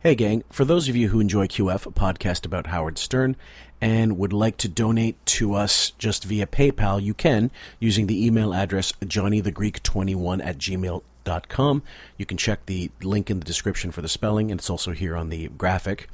Hey gang, for those of you who enjoy QF, a podcast about Howard Stern, and would like to donate to us just via PayPal, you can, using the email address johnnythegreek21@gmail.com. You can check the link in the description for the spelling, and it's also here on the graphic.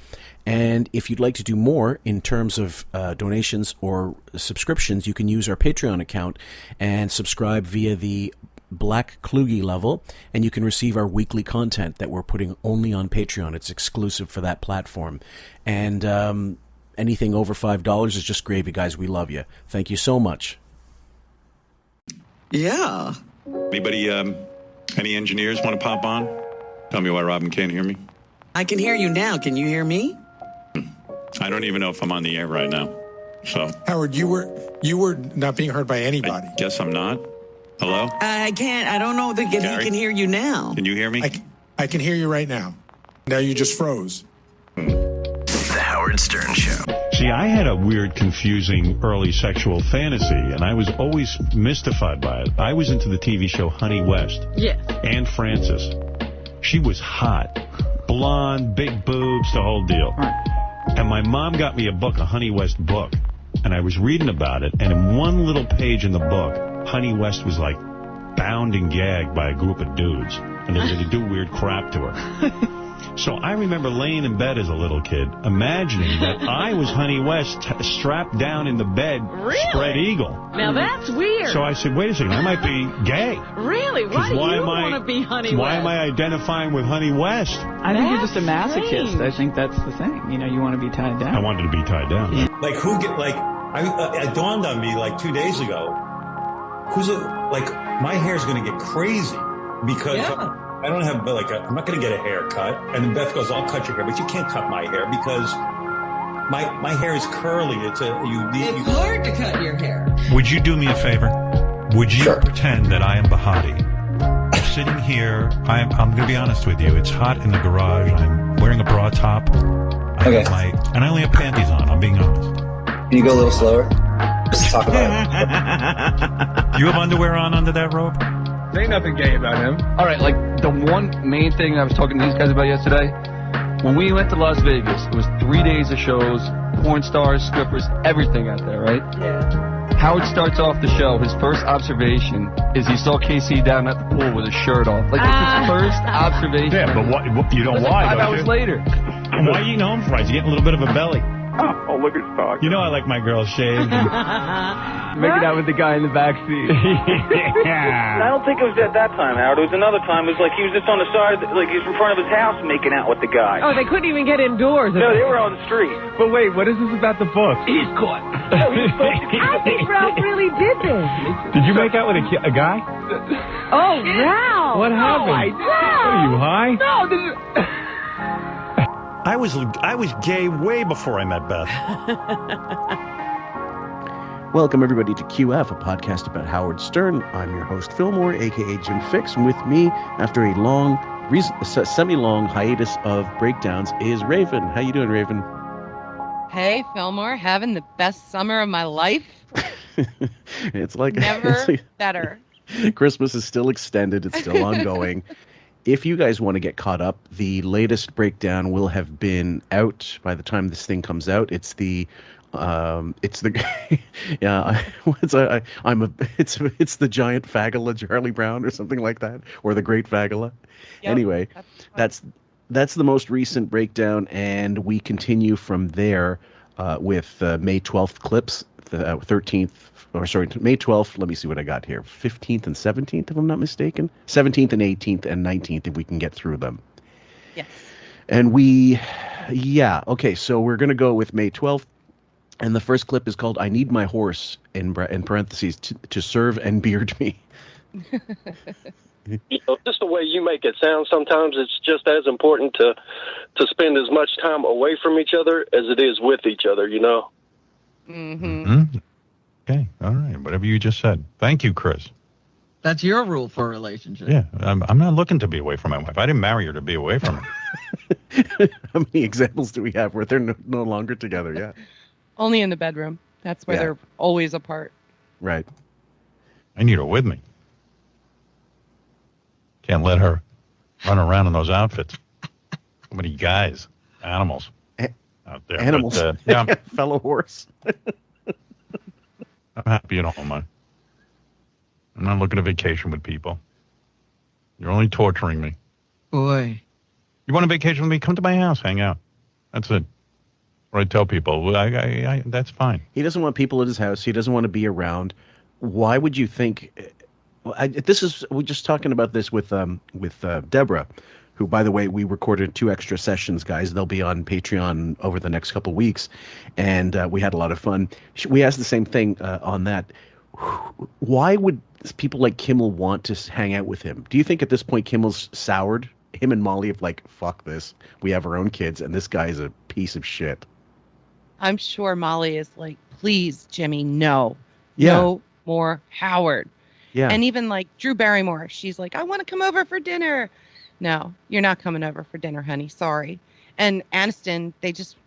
And if you'd like to do more in terms of donations or subscriptions, you can use our Patreon account and subscribe via the Black Kluge level, and you can receive our weekly content that we're putting only on Patreon. It's exclusive for that platform. And anything over $5 is just gravy, guys. We love you. Thank you so much. Yeah. Anybody, any engineers want to pop on? Tell me why Robin can't hear me. I can hear you now. Can you hear me? I don't even know if I'm on the air right now. So Howard, you were not being heard by anybody. I guess I'm not. Hello? I can't. I don't know if he can hear you now. Can you hear me? I can hear you right now. Now you just froze. The Howard Stern Show. See, I had a weird, confusing early sexual fantasy, and I was always mystified by it. I was into the TV show Honey West. Yes. Anne Francis. She was hot. Blonde, big boobs, the whole deal. Right. And my mom got me a book, a Honey West book, and I was reading about it, and in one little page in the book, Honey West was like bound and gagged by a group of dudes, and they were going to do weird crap to her. So I remember laying in bed as a little kid, imagining that I was Honey West strapped down in the bed, spread eagle. Now that's weird. So I said, wait a second, I might be gay. Really? Why do you want to be Honey West? Why am I identifying with Honey West? I think you're just a masochist. Strange. I think that's the thing. You know, you want to be tied down. I wanted to be tied down. Yeah. Like, it dawned on me like 2 days ago, my hair's going to get crazy because I don't have, I'm not going to get a haircut. And then Beth goes, I'll cut your hair, but you can't cut my hair because my hair is curly. It's hard to cut your hair. Would you do me a favor? Would you pretend that I am Bahati? I'm sitting here. I'm going to be honest with you. It's hot in the garage. I'm wearing a bra top. And I only have panties on. I'm being honest. Can you go a little slower? Just talk about it. Do you have underwear on under that robe? There ain't nothing gay about him. All right, like the one main thing I was talking to these guys about yesterday, when we went to Las Vegas, it was 3 days of shows, porn stars, strippers, everything out there, right? Yeah. Howard starts off the show, his first observation is he saw KC down at the pool with his shirt off. Like, that's his first observation. Yeah, but what, you know why, like 5 hours later. Why are you eating home fries? You getting a little bit of a belly. Oh, look at his dog. You know I like my girls shaved. And... Making out with the guy in the back seat. Yeah. I don't think it was at that time, Howard. It was another time. It was like he was just on the side, like he was in front of his house making out with the guy. Oh, they couldn't even get indoors. No, they were on the street. But wait, what is this about the book? He's caught. I think Ralph really did this. Did you make out with a guy? Oh, Ralph. What happened? What are you, high? No, this is... I was gay way before I met Beth. Welcome, everybody, to QF, a podcast about Howard Stern. I'm your host, Fillmore, a.k.a. Jim Fix. And with me, after a long, semi-long hiatus of breakdowns, is Raven. How you doing, Raven? Hey, Fillmore, having the best summer of my life. It's like... Never better. Christmas is still extended. It's still ongoing. If you guys want to get caught up, the latest breakdown will have been out by the time this thing comes out. It's the it's the the giant Fagula Charlie Brown or something like that, or the Great Fagula. Yep, anyway, that's the most recent breakdown, and we continue from there with May 12th clips, the 13th. May 12th, let me see what I got here. 15th and 17th, if I'm not mistaken. 17th and 18th and 19th, if we can get through them. Yes. And okay, so we're going to go with May 12th. And the first clip is called I Need My Horse, in parentheses, to serve and beard me. Just the way you make it sound, sometimes it's just as important to spend as much time away from each other as it is with each other, you know? Mm-hmm. Okay, all right, whatever you just said. Thank you, Chris. That's your rule for a relationship. Yeah, I'm not looking to be away from my wife. I didn't marry her to be away from her. How many examples do we have where they're no longer together? Yeah. Only in the bedroom. That's where they're always apart. Right. I need her with me. Can't let her run around in those outfits. So many guys, animals out there. Animals. But, yeah, Fellow horse. I'm happy at home. I'm not looking to vacation with people. You're only torturing me. Boy. You want a vacation with me? Come to my house, hang out. That's it. Or I tell people, that's fine. He doesn't want people at his house. He doesn't want to be around. Why would you think? We're just talking about this with Deborah, who, by the way, we recorded 2 extra sessions, guys. They'll be on Patreon over the next couple of weeks, and we had a lot of fun. We asked the same thing on that. Why would people like Kimmel want to hang out with him? Do you think at this point Kimmel's soured? Him and Molly have like, fuck this. We have our own kids, and this guy is a piece of shit. I'm sure Molly is like, please, Jimmy, no. Yeah. No more Howard. Yeah. And even like Drew Barrymore, she's like, I want to come over for dinner. No, you're not coming over for dinner, honey. Sorry. And Aniston,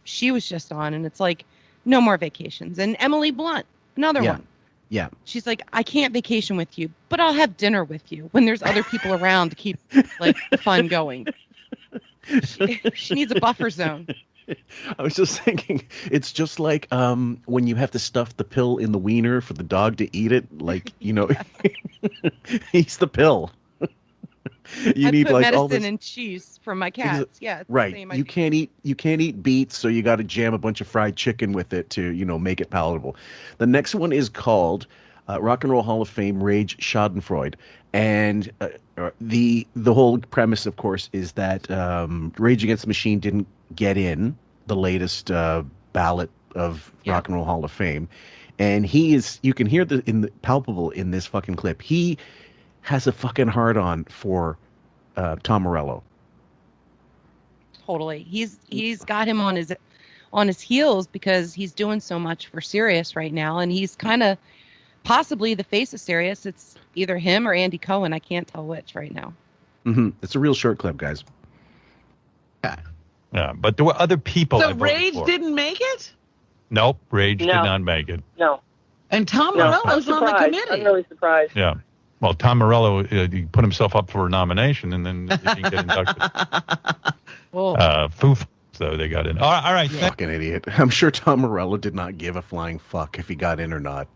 she was just on, and it's like, no more vacations. And Emily Blunt, another one. Yeah. She's like, I can't vacation with you, but I'll have dinner with you when there's other people around to keep like the fun going. She needs a buffer zone. I was just thinking, it's just like when you have to stuff the pill in the wiener for the dog to eat it. Like, he's the pill. You need put like medicine all this and cheese for my cats. Yeah, it's right. the same You can't eat beets, so you got to jam a bunch of fried chicken with it to make it palatable. The next one is called Rock and Roll Hall of Fame Rage Schadenfreude, and the whole premise, of course, is that Rage Against the Machine didn't get in the latest ballot of Rock and Roll Hall of Fame, and you can hear palpable in this fucking clip. He has a fucking hard-on for Tom Morello. Totally. He's got him on his heels because he's doing so much for Sirius right now, and he's kind of possibly the face of Sirius. It's either him or Andy Cohen. I can't tell which right now. Mm-hmm. It's a real short clip, guys. Yeah, but there were other people. So Rage didn't make it? Nope, Rage did not make it. No. And Tom Morello's on the committee. I'm really surprised. Yeah. Well, Tom Morello he put himself up for a nomination, and then he didn't get inducted. Foo, though, they got in. All right. Fucking idiot. I'm sure Tom Morello did not give a flying fuck if he got in or not.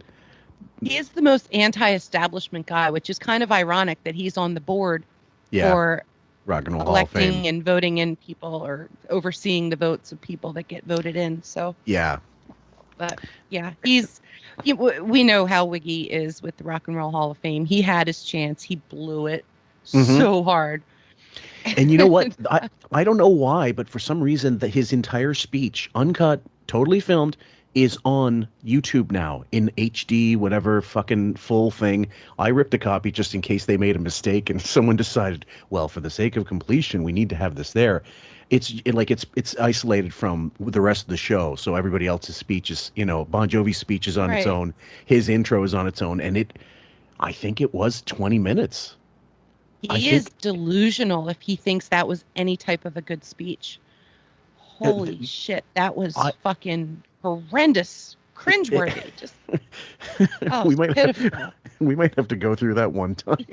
He is the most anti-establishment guy, which is kind of ironic that he's on the board for Rock and Roll Hall of Fame. Electing and voting in people or overseeing the votes of people that get voted in. So yeah, but yeah, we know how Wiggy is with the Rock and Roll Hall of Fame. He had his chance. He blew it so hard. And you know what? I don't know why, but for some reason his entire speech, uncut, totally filmed, is on YouTube now in HD, whatever fucking full thing. I ripped a copy just in case they made a mistake and someone decided, well, for the sake of completion, we need to have this there. It's isolated from the rest of the show, so everybody else's speech is, Bon Jovi's speech is on its own, his intro is on its own, and I think it was 20 minutes. He is delusional if he thinks that was any type of a good speech. Holy shit, that was fucking horrendous, cringeworthy. Just we might have to go through that one time.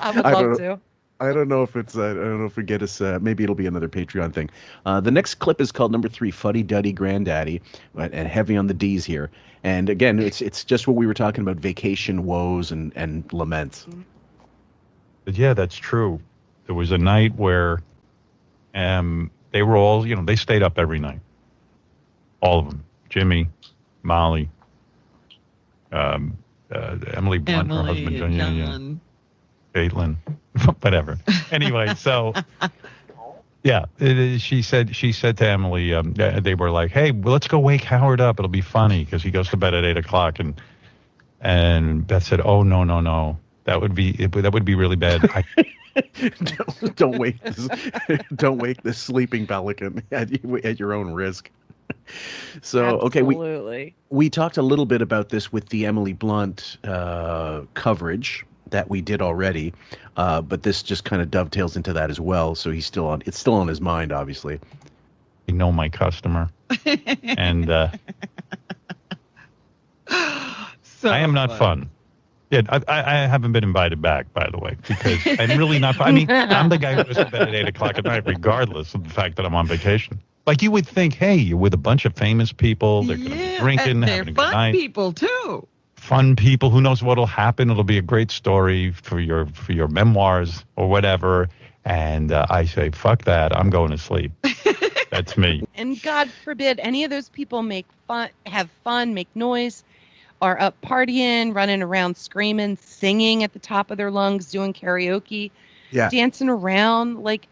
I would love to. I don't know if it's. I don't know if we get us. Maybe it'll be another Patreon thing. The next clip is called number 3, Fuddy Duddy Granddaddy, and heavy on the D's here. And again, it's just what we were talking about: vacation woes and laments. But yeah, that's true. There was a night where, they were all, they stayed up every night. All of them: Jimmy, Molly, Emily Blunt, her husband, John. Caitlin, whatever. Anyway, so yeah, she said to Emily, they were like, "Hey, well, let's go wake Howard up. It'll be funny because he goes to bed at 8:00." And Beth said, "Oh no, that would be really bad." Don't wake this sleeping pelican at your own risk. So absolutely. we talked a little bit about this with the Emily Blunt coverage that we did already, but this just kind of dovetails into that as well. So it's still on his mind, obviously. You know my customer, and I am not fun. Yeah, I haven't been invited back, by the way, because I'm really not. I mean, I'm the guy who goes to bed at 8 o'clock at night, regardless of the fact that I'm on vacation. Like, you would think, hey, you're with a bunch of famous people. They're going to be drinking, they're having a good fun night. people too. Fun people. Who knows what'll happen? It'll be a great story for your memoirs or whatever. And I say, fuck that. I'm going to sleep. That's me. And God forbid any of those people have fun, make noise, are up partying, running around screaming, singing at the top of their lungs, doing karaoke, dancing around. Like,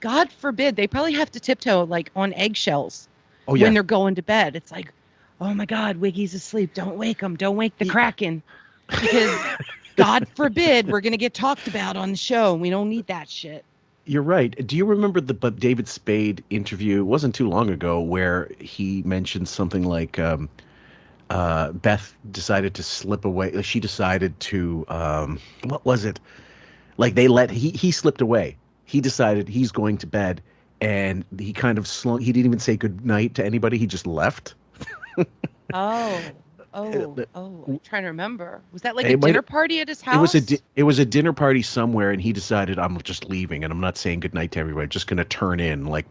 God forbid, they probably have to tiptoe like on eggshells when they're going to bed. It's like, oh my God, Wiggy's asleep. Don't wake him. Don't wake the Kraken. Because God forbid we're going to get talked about on the show. And we don't need that shit. You're right. Do you remember the David Spade interview? It wasn't too long ago where he mentioned something like Beth decided to slip away. She decided to, what was it? Like he slipped away. He decided he's going to bed, and he kind of he didn't even say good night to anybody. He just left. I'm trying to remember. Was that like a dinner party at his house? It was a dinner party somewhere, and he decided, I'm just leaving, and I'm not saying goodnight to everybody. I'm just going to turn in like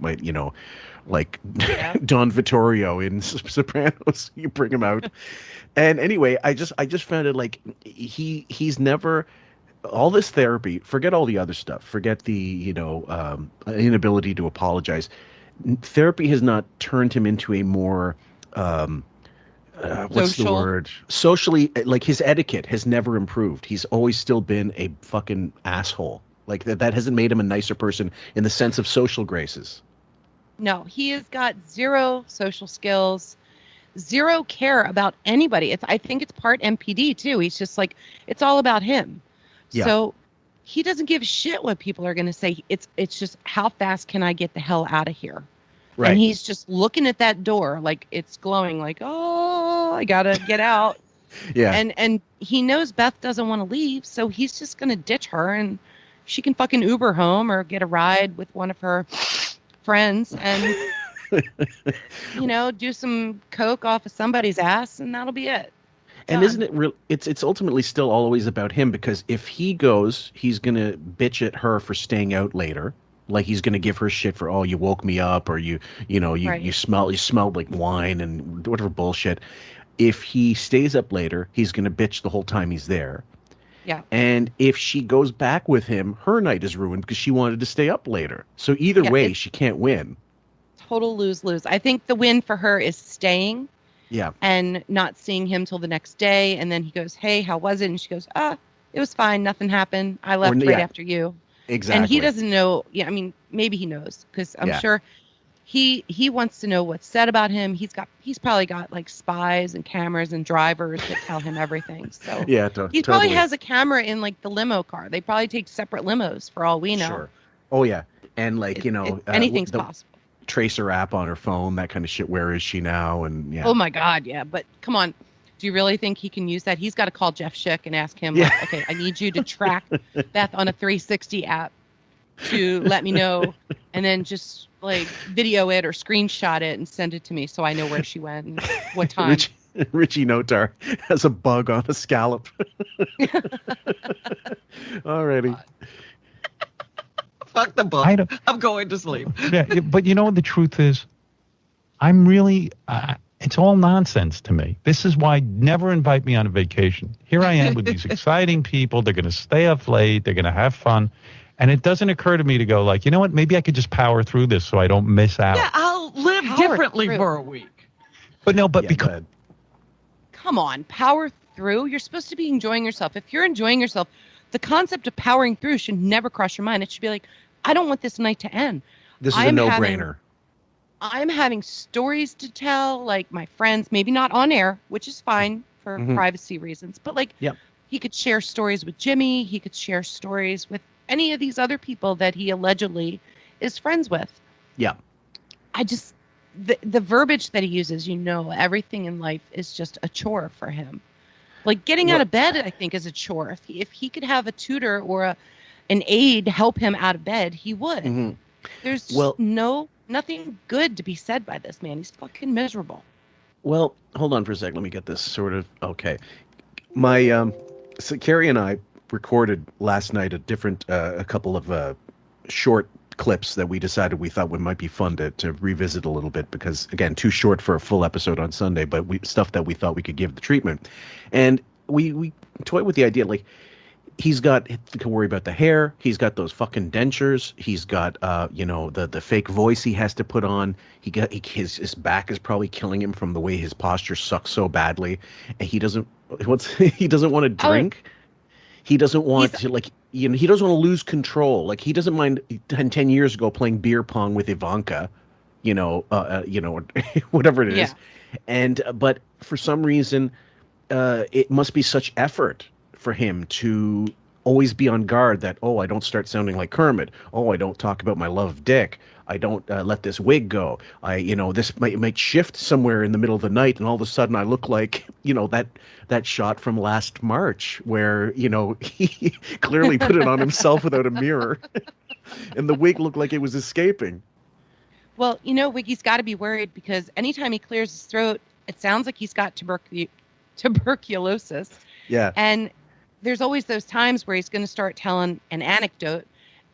Don Vittorio in Sopranos. You bring him out. And anyway, I just found it like he's never, all this therapy, forget all the other stuff, forget the inability to apologize. Therapy has not turned him into a more what's the word? Socially, like, his etiquette has never improved. He's always still been a fucking asshole. Like, that hasn't made him a nicer person in the sense of social graces. No, he has got zero social skills, zero care about anybody. I think it's part MPD too. He's just like, it's all about him. Yeah. So he doesn't give a shit what people are going to say. It's just, how fast can I get the hell out of here? Right. And he's just looking at that door like it's glowing, like, oh, I gotta get out. Yeah. And he knows Beth doesn't want to leave, so he's just gonna ditch her, and she can fucking Uber home or get a ride with one of her friends and do some coke off of somebody's ass, and that'll be it. And isn't it real? It's ultimately still always about him, because if he goes, he's gonna bitch at her for staying out later. Like, he's going to give her shit for, oh, you woke me up, or you smelled like wine and whatever bullshit. If he stays up later, he's going to bitch the whole time he's there. Yeah. And if she goes back with him, her night is ruined because she wanted to stay up later. So either way, she can't win. Total lose-lose. I think the win for her is staying. Yeah. And not seeing him till the next day. And then he goes, hey, how was it? And she goes, it was fine. Nothing happened. I left right after you. Exactly. And he doesn't know. Yeah, I mean, maybe he knows, because I'm sure he wants to know what's said about him. He's probably got like spies and cameras and drivers that tell him everything. So he probably has a camera in like the limo car. They probably take separate limos for all we know. Sure. Oh yeah, and like anything's possible. Tracer app on her phone, that kind of shit. Where is she now? And oh my God, yeah. But come on. Do you really think he can use that? He's got to call Jeff Schick and ask him, like, okay, I need you to track Beth on a 360 app to let me know, and then just like video it or screenshot it and send it to me so I know where she went and what time. Richie Notar has a bug on a scallop. Alrighty. Fuck the book. I'm going to sleep. Yeah, but the truth is, I'm really... it's all nonsense to me. This is why never invite me on a vacation. Here I am with these exciting people. They're going to stay up late. They're going to have fun. And it doesn't occur to me to go like, you know what? Maybe I could just power through this so I don't miss out. Yeah, I'll live differently for a week. But no, because... Come on, power through? You're supposed to be enjoying yourself. If you're enjoying yourself, the concept of powering through should never cross your mind. It should be like, I don't want this night to end. This is a no-brainer. I'm having stories to tell, like my friends, maybe not on air, which is fine for privacy reasons, but like he could share stories with Jimmy. He could share stories with any of these other people that he allegedly is friends with. Yeah. I just, the verbiage that he uses, everything in life is just a chore for him. Like getting out of bed, I think, is a chore. If he could have a tutor or an aide help him out of bed, he would. Mm-hmm. There's nothing good to be said by this man. He's fucking miserable. Well, hold on for a sec. Let me get this sort of okay. My So Carrie and I recorded last night a couple of short clips that we decided we thought might be fun to revisit a little bit because, again, too short for a full episode on Sunday, but stuff that we thought we could give the treatment. And we toyed with the idea, like, he's got to worry about the hair. He's got those fucking dentures. He's got, the fake voice he has to put on. His back is probably killing him from the way his posture sucks so badly. And he doesn't want to drink. He doesn't want to, he doesn't want to lose control. Like, he doesn't mind 10 years ago playing beer pong with Ivanka, whatever it is. Yeah. And, but for some reason, it must be such effort for him to always be on guard that, I don't start sounding like Kermit. I don't talk about my love of Dick. I don't let this wig go. This might shift somewhere in the middle of the night, and all of a sudden I look like, that shot from last March where, he clearly put it on himself without a mirror, and the wig looked like it was escaping. Well, Wiggy's got to be worried because anytime he clears his throat, it sounds like he's got tuberculosis. Yeah. And there's always those times where he's going to start telling an anecdote,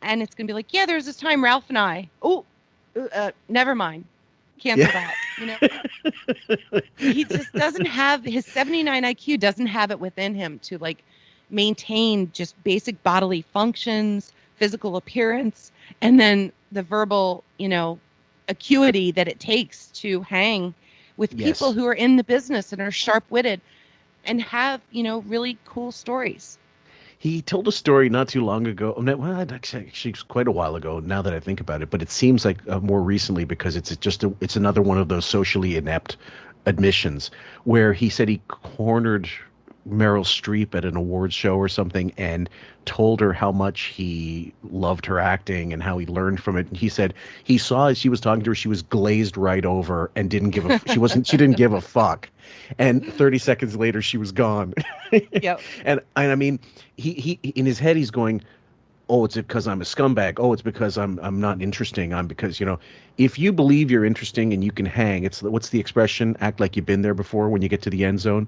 and it's going to be like, yeah, there's this time Ralph and I, never mind. Cancel that. He just doesn't have, his 79 IQ doesn't have it within him to maintain just basic bodily functions, physical appearance, and then the verbal, acuity that it takes to hang with people who are in the business and are sharp-witted and have, really cool stories. He told a story not too long ago. Well, actually, quite a while ago. Now that I think about it, but it seems like more recently because it's another one of those socially inept admissions where he said he cornered Meryl Streep at an awards show or something and told her how much he loved her acting and how he learned from it. And he said he saw as she was talking to her, she was glazed right over and didn't give a she didn't give a fuck. And 30 seconds later, she was gone. Yep. And I mean, he in his head, he's going, it's because I'm a scumbag. It's because I'm not interesting. Because, if you believe you're interesting and you can hang, what's the expression? Act like you've been there before when you get to the end zone.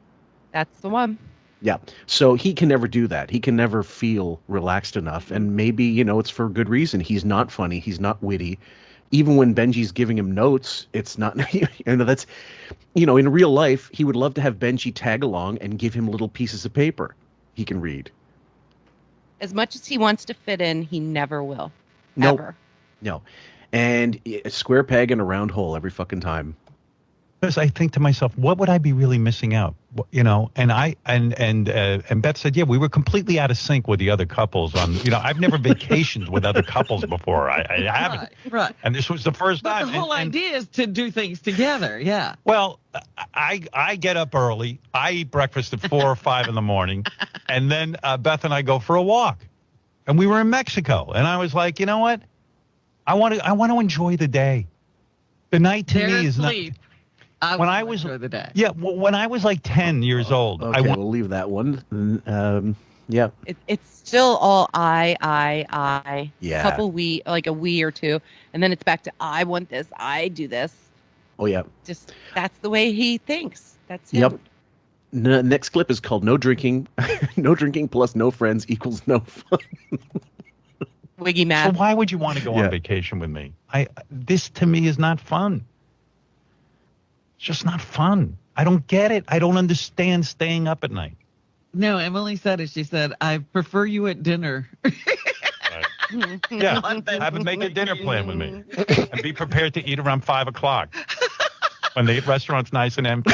That's the one. Yeah. So he can never do that. He can never feel relaxed enough. And maybe, it's for good reason. He's not funny. He's not witty. Even when Benji's giving him notes, it's not, that's, in real life, he would love to have Benji tag along and give him little pieces of paper he can read. As much as he wants to fit in, he never will. Nope. Ever. No. And a square peg in a round hole every fucking time. Because I think to myself, what would I be really missing out? And Beth said, yeah, we were completely out of sync with the other couples on, I've never vacationed with other couples before. I haven't. Right. And this was the first time. The whole idea is to do things together. Yeah. Well, I get up early. I eat breakfast at 4 or 5 in the morning. And then Beth and I go for a walk. And we were in Mexico. And I was like, you know what? I want to enjoy the day. The night to me is sleep. When I was the day. Yeah, when I was like 10 years old. Okay, we'll leave that one. Yeah. It's still all I. Yeah. Couple we, like a we or two, and then it's back to I want this, I do this. Oh yeah. Just that's the way he thinks. That's him. Yep. Next clip is called "No Drinking." No drinking plus no friends equals no fun. Wiggy math. So why would you want to go on vacation with me? This to me is not fun. It's just not fun. I don't get it. I don't understand staying up at night. No, Emily said it. She said, I prefer you at dinner. Yeah, make a dinner plan with me. And be prepared to eat around 5 o'clock when the restaurant's nice and empty.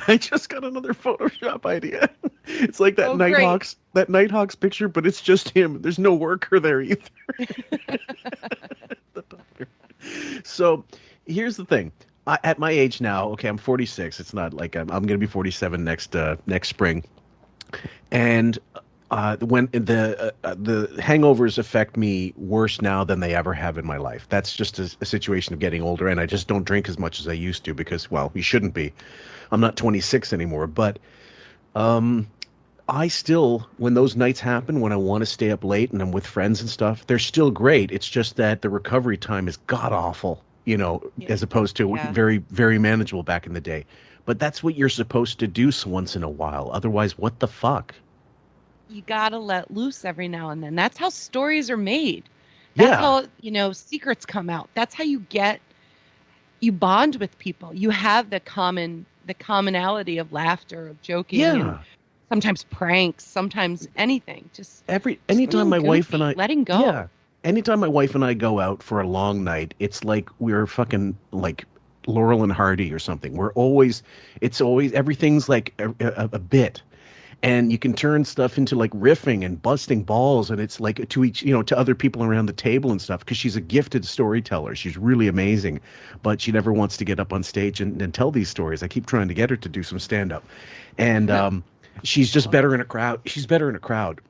I just got another Photoshop idea. It's like that Nighthawks picture, but it's just him. There's no worker there either. So here's the thing. At my age now, okay, I'm 46. It's not like I'm going to be 47 next spring. And when the hangovers affect me worse now than they ever have in my life. That's just a situation of getting older, and I just don't drink as much as I used to because, well, we shouldn't be. I'm not 26 anymore, but I still, when those nights happen, when I want to stay up late and I'm with friends and stuff, they're still great. It's just that the recovery time is god-awful, as opposed to very, very manageable back in the day. but that's what you're supposed to do once in a while. Otherwise, what the fuck? You gotta let loose every now and then. That's how stories are made. That's how, secrets come out. That's how you bond with people. You have the commonality of laughter, of joking, and sometimes pranks, sometimes anything. Anytime my wife and I letting go. Yeah. Anytime my wife and I go out for a long night, it's like we're fucking like Laurel and Hardy or something. Everything's like a bit. And you can turn stuff into like riffing and busting balls, and it's like to other people around the table and stuff, because she's a gifted storyteller. She's really amazing, but she never wants to get up on stage and tell these stories. I keep trying to get her to do some stand-up, and she's just better in a crowd. She's better in a crowd,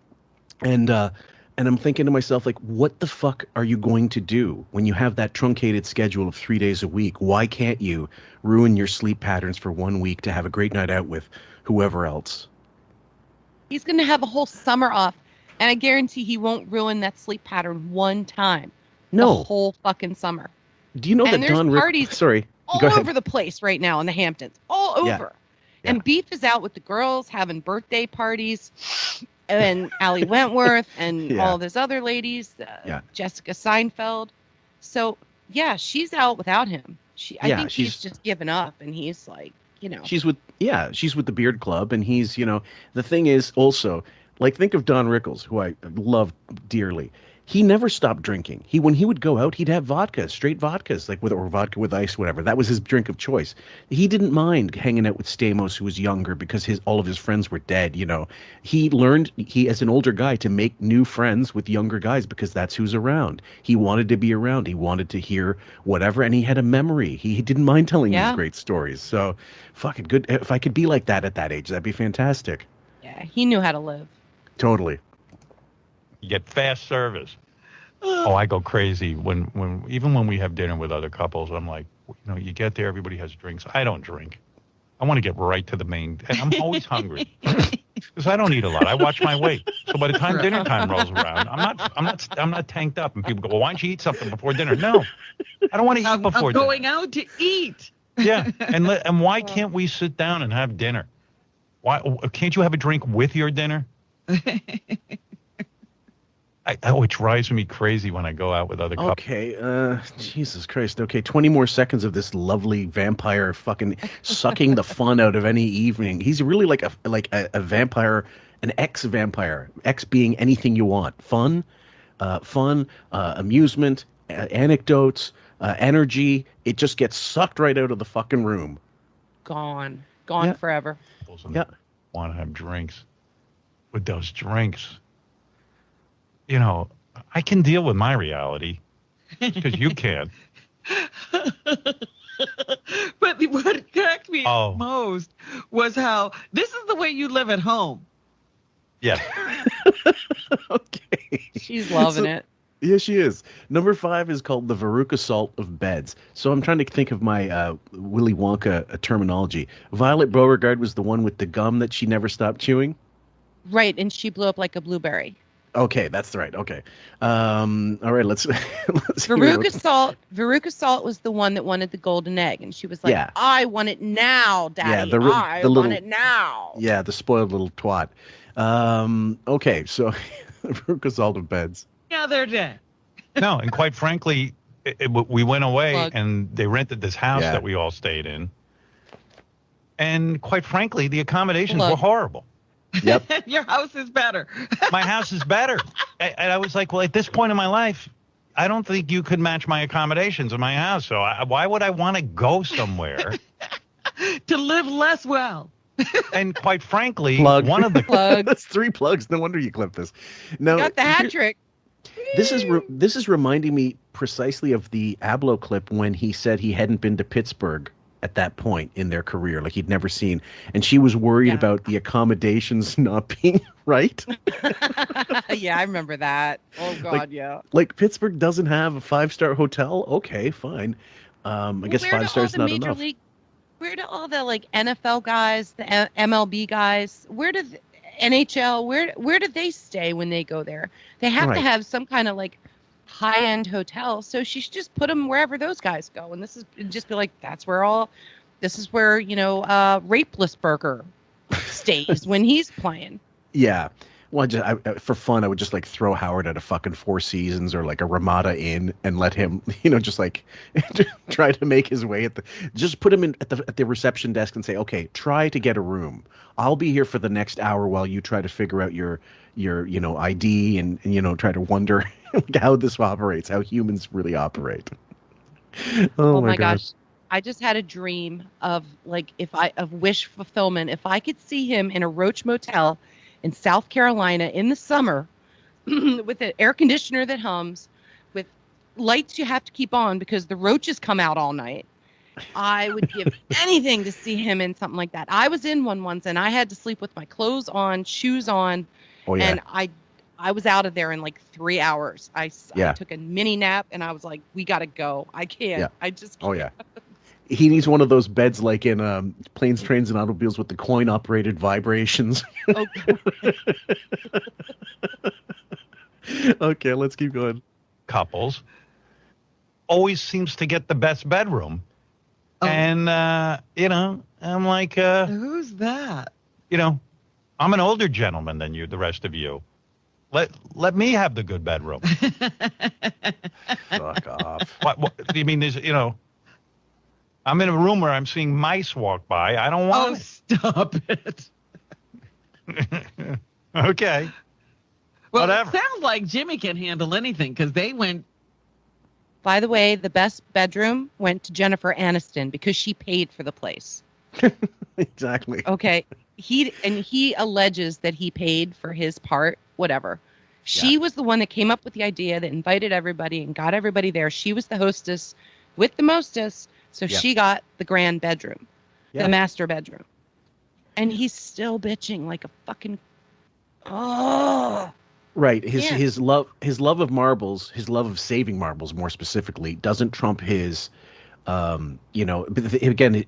and I'm thinking to myself, like, what the fuck are you going to do when you have that truncated schedule of 3 days a week? Why can't you ruin your sleep patterns for 1 week to have a great night out with whoever else? He's going to have a whole summer off, and I guarantee he won't ruin that sleep pattern one time. No. The whole fucking summer. Do you know that there's Don parties all Go ahead. over the place right now in the Hamptons. All over. Yeah. And Beef is out with the girls having birthday parties, and Allie Wentworth and all this other ladies, Jessica Seinfeld. So, she's out without him. I think she's just given up, and he's like, She's with the Beard Club, and he's, the thing is also, like, think of Don Rickles, who I love dearly. He never stopped drinking. When he would go out, he'd have vodka, straight vodkas, or vodka with ice, whatever. That was his drink of choice. He didn't mind hanging out with Stamos, who was younger, because all of his friends were dead. He learned, as an older guy, to make new friends with younger guys, because that's who's around. He wanted to be around. He wanted to hear whatever, and he had a memory. He didn't mind telling these great stories. So, fucking good. If I could be like that at that age, that'd be fantastic. Yeah, he knew how to live. Totally. You get fast service. Oh, I go crazy even when we have dinner with other couples. I'm like, you get there, everybody has drinks. I don't drink. I want to get right to the main, and I'm always hungry because I don't eat a lot. I watch my weight. So by the time dinner time rolls around, I'm not tanked up. And people go, well, why don't you eat something before dinner? No, I don't want to eat before dinner. I'm going out to eat. Yeah, and why can't we sit down and have dinner? Why can't you have a drink with your dinner? It drives me crazy when I go out with other couples. Okay, Jesus Christ. Okay, 20 more seconds of this lovely vampire fucking sucking the fun out of any evening. He's really like a vampire, an ex-vampire. Ex being anything you want. Fun, amusement, anecdotes, energy. It just gets sucked right out of the fucking room. Gone forever. Yeah. Want to have drinks. With those drinks, I can deal with my reality because you can. But what cracked me most was how this is the way you live at home. Yeah. Okay. She's loving it. Yeah, she is. Number 5 is called the Veruca Salt of beds. So I'm trying to think of my Willy Wonka terminology. Violet Beauregard was the one with the gum that she never stopped chewing. Right, and she blew up like a blueberry. Okay, that's right. Okay. All right, let's Veruca Salt was the one that wanted the golden egg, and she was like, I want it now, Daddy. I want it now. Yeah, the spoiled little twat. Okay, so Veruca Salt of beds. Yeah, they're dead. No, and quite frankly, we went away and they rented this house that we all stayed in. And quite frankly, the accommodations were horrible. Yep. Your house is better. My house is better. And I was like, well, at this point in my life, I don't think you could match my accommodations in my house. So why would I want to go somewhere? To live less well. And quite frankly, one of the plugs. That's 3 plugs. No wonder you clipped this. No, got the hat trick. This is reminding me precisely of the Abloh clip when he said he hadn't been to Pittsburgh at that point in their career, like he'd never seen, and she was worried about the accommodations not being right. Yeah, I remember that. Oh God, yeah. Like Pittsburgh doesn't have a 5-star hotel. Okay, fine. I guess 5 stars not enough. Where do all the like NFL guys, the MLB guys, where do the NHL, where do they stay when they go there? They have to have some kind of like high-end hotel, so she should just put them wherever those guys go, and this is just be like, that's where all This is where, Rapeless Burger stays when he's playing. Yeah. Well, for fun, I would just like throw Howard at a fucking Four Seasons or like a Ramada Inn and let him, just like try to make his way just put him in at the reception desk and say, okay, try to get a room. I'll be here for the next hour while you try to figure out your ID and try to wonder how this operates, how humans really operate. Oh my gosh. I just had a dream of of wish fulfillment. If I could see him in a Roach Motel in South Carolina in the summer with an air conditioner that hums, with lights you have to keep on because the roaches come out all night, I would give anything to see him in something like that. I was in one once and I had to sleep with my clothes on, shoes on, and I was out of there in like 3 hours. I took a mini nap and I was like, we got to go. I can't. Yeah. I just can't. Oh, yeah. He needs one of those beds like in Planes, Trains, and Automobiles with the coin-operated vibrations. Oh, okay, let's keep going. Couples always seems to get the best bedroom. Oh. And, I'm like... who's that? I'm an older gentleman than you, the rest of you. Let me have the good bedroom. Fuck off. What do you mean? I'm in a room where I'm seeing mice walk by. I don't want it. Stop it. Okay. Well, whatever. It sounds like Jimmy can handle anything because they went. By the way, the best bedroom went to Jennifer Aniston because she paid for the place. Exactly. Okay. He alleges that he paid for his part, whatever. She was the one that came up with the idea, that invited everybody and got everybody there. She was the hostess with the mostess, so she got the grand bedroom, the master bedroom. And he's still bitching like a fucking... Oh. Right. His love of marbles, his love of saving marbles more specifically, doesn't trump his... again,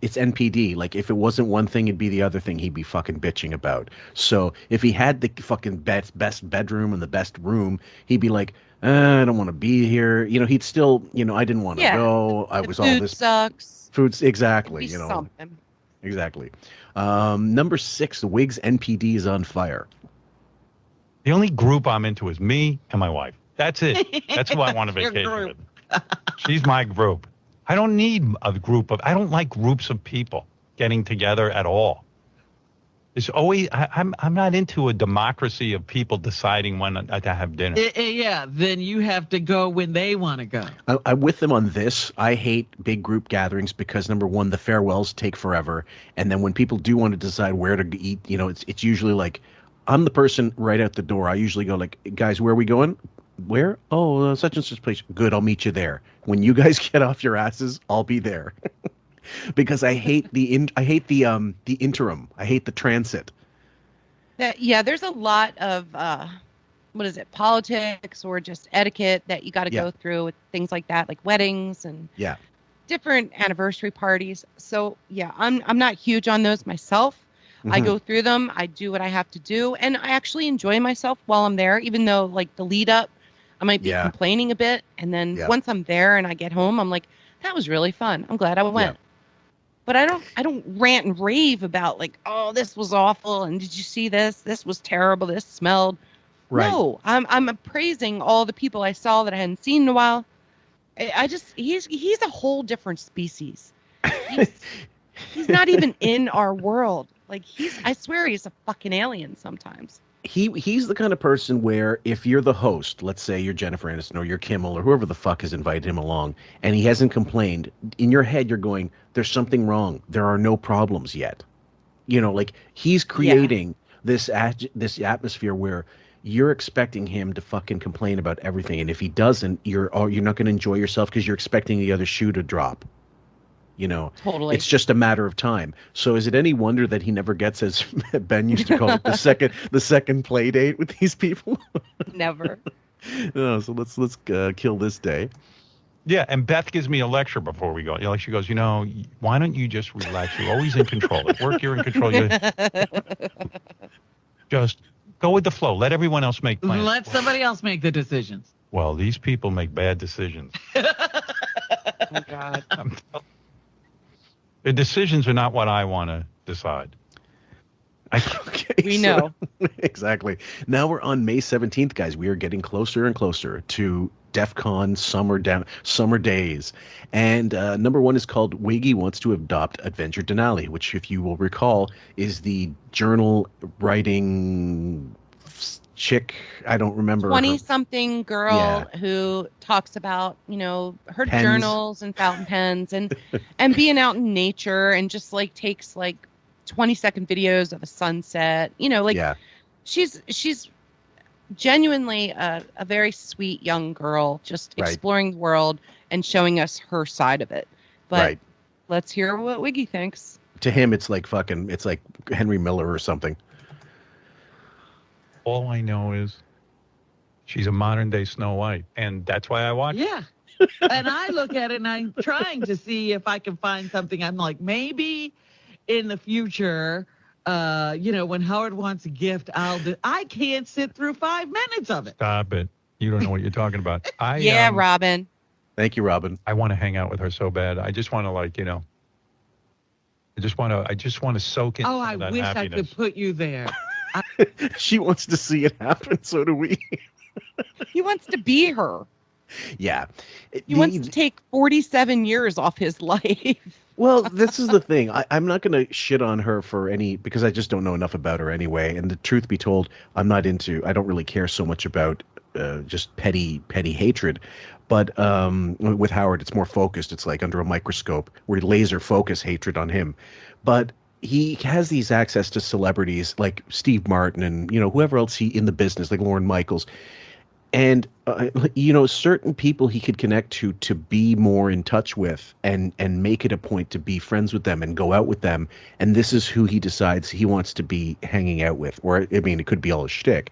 it's NPD. Like, if it wasn't one thing, it'd be the other thing he'd be fucking bitching about. So if he had the fucking best bedroom and the best room, he'd be like, I don't want to be here. He'd still, I didn't want to go. I was all this sucks. Food's exactly, something. Exactly. Number 6, the Wigs NPD is on fire. The only group I'm into is me and my wife. That's it. That's who I want to vacation with. She's my group. I don't need a group I don't like groups of people getting together at all. It's always, I'm not into a democracy of people deciding when to have dinner. Then you have to go when they want to go. I'm with them on this. I hate big group gatherings because, number one, the farewells take forever. And then when people do want to decide where to eat, it's usually like, I'm the person right out the door. I usually go like, guys, where are we going? Where? Oh, such and such place. Good, I'll meet you there. When you guys get off your asses, I'll be there. Because I hate the interim. I hate the transit. There's a lot of politics or just etiquette that you got to go through with things like that, like weddings and different anniversary parties. So I'm not huge on those myself. Mm-hmm. I go through them. I do what I have to do, and I actually enjoy myself while I'm there. Even though, like, the lead up, I might be complaining a bit, and then once I'm there and I get home, I'm like, that was really fun. I'm glad I went. But I don't rant and rave about like, oh, this was awful, and did you see this? This was terrible. This smelled. Right. No, I'm praising all the people I saw that I hadn't seen in a while. He's a whole different species. He's not even in our world. Like, I swear he's a fucking alien sometimes. He's the kind of person where if you're the host, let's say you're Jennifer Aniston or you're Kimmel or whoever the fuck has invited him along, and he hasn't complained, in your head you're going, there's something wrong. There are no problems yet. Like, he's creating this atmosphere where you're expecting him to fucking complain about everything, and if he doesn't, you're not going to enjoy yourself because you're expecting the other shoe to drop. Totally. It's just a matter of time. So is it any wonder that he never gets, as Ben used to call it, the second play date with these people? Never. No, so let's kill this day. Yeah, and Beth gives me a lecture before we go. She goes, why don't you just relax? You're always in control. At work, you're in control. Just go with the flow. Let everyone else make plans. Let somebody else make the decisions. Well, these people make bad decisions. Oh, God. The decisions are not what I want to decide. We know. Exactly. Now we're on May 17th, guys. We are getting closer and closer to DEF CON summer days. And number one is called Wiggy Wants to Adopt Adventure Denali, which, if you will recall, is the journal writing chick. I don't remember. 20-something girl who talks about, her Pens. journals and fountain pens and being out in nature and just like takes like 20-second videos of a sunset. She's genuinely a very sweet young girl, just exploring the world and showing us her side of it. But let's hear what Wiggy thinks. To him, it's like Henry Miller or something. All I know is she's a modern-day Snow White, and that's why I watch. Yeah. And I look at it, and I'm trying to see if I can find something. I'm like, maybe in the future, when Howard wants a gift, I can't sit through 5 minutes of it. Stop it. You don't know what you're talking about. Robin. Thank you, Robin. I want to hang out with her so bad. I just want to, I just want to soak in Oh, I that wish happiness. I could put you there. She wants to see it happen. So do we. He wants to be her. Yeah. He wants to take 47 years off his life. Well, this is the thing. I'm not going to shit on her because I just don't know enough about her anyway. And the truth be told, I don't really care so much about just petty hatred. But with Howard, it's more focused. It's like under a microscope. We're laser focus hatred on him. But he has these access to celebrities like Steve Martin and, whoever else in the business, like Lorne Michaels. And, certain people he could connect to be more in touch with and make it a point to be friends with them and go out with them. And this is who he decides he wants to be hanging out with. Or, it could be all a shtick.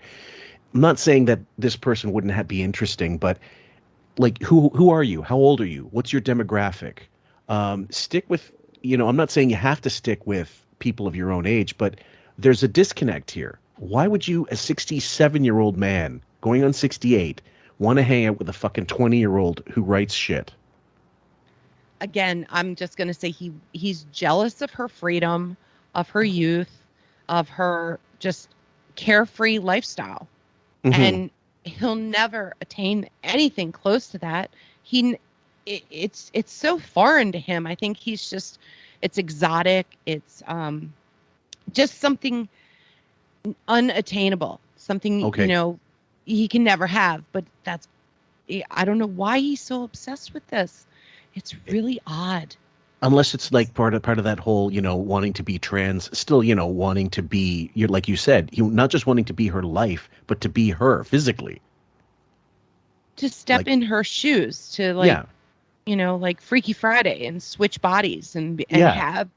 I'm not saying that this person wouldn't be interesting, but like, who are you? How old are you? What's your demographic? Stick with, I'm not saying you have to stick with people of your own age, but there's a disconnect here. Why would you, a 67-year-old man going on 68, want to hang out with a fucking 20-year-old who writes shit? Again, I'm just going to say he's jealous of her freedom, of her youth, of her just carefree lifestyle. Mm-hmm. And he'll never attain anything close to that. It's so foreign to him. I think it's exotic. It's just something unattainable, something, he can never have. But I don't know why he's so obsessed with this. It's really odd. Unless it's like part of that whole, wanting to be trans, still, wanting to be, like you said, not just wanting to be her life, but to be her physically. To step in her shoes, to like Freaky Friday and switch bodies and have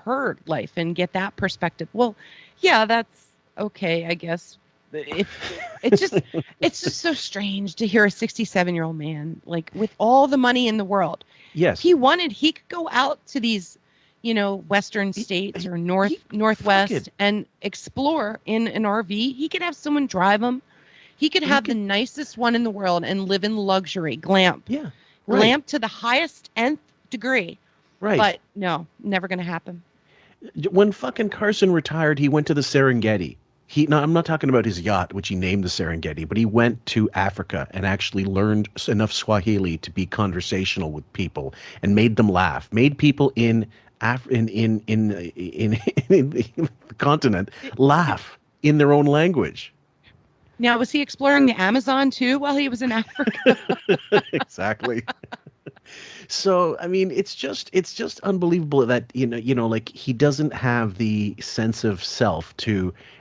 her life and get that perspective. Well, yeah, that's okay, I guess. It's just so strange to hear a 67-year-old man, like, with all the money in the world. Yes. He could go out to these, western states or northwest and explore in an RV. He could have someone drive him. He could have the nicest one in the world and live in luxury, glamp. Yeah. Right. Glamp to the highest nth degree. Right. But no, never going to happen. When fucking Carson retired, he went to the Serengeti. I'm not talking about his yacht, which he named the Serengeti, but he went to Africa and actually learned enough Swahili to be conversational with people and made them laugh. Made people in the continent laugh in their own language. Now, was he exploring the Amazon too while he was in Africa? Exactly. So, it's just unbelievable that, like, he doesn't have the sense of self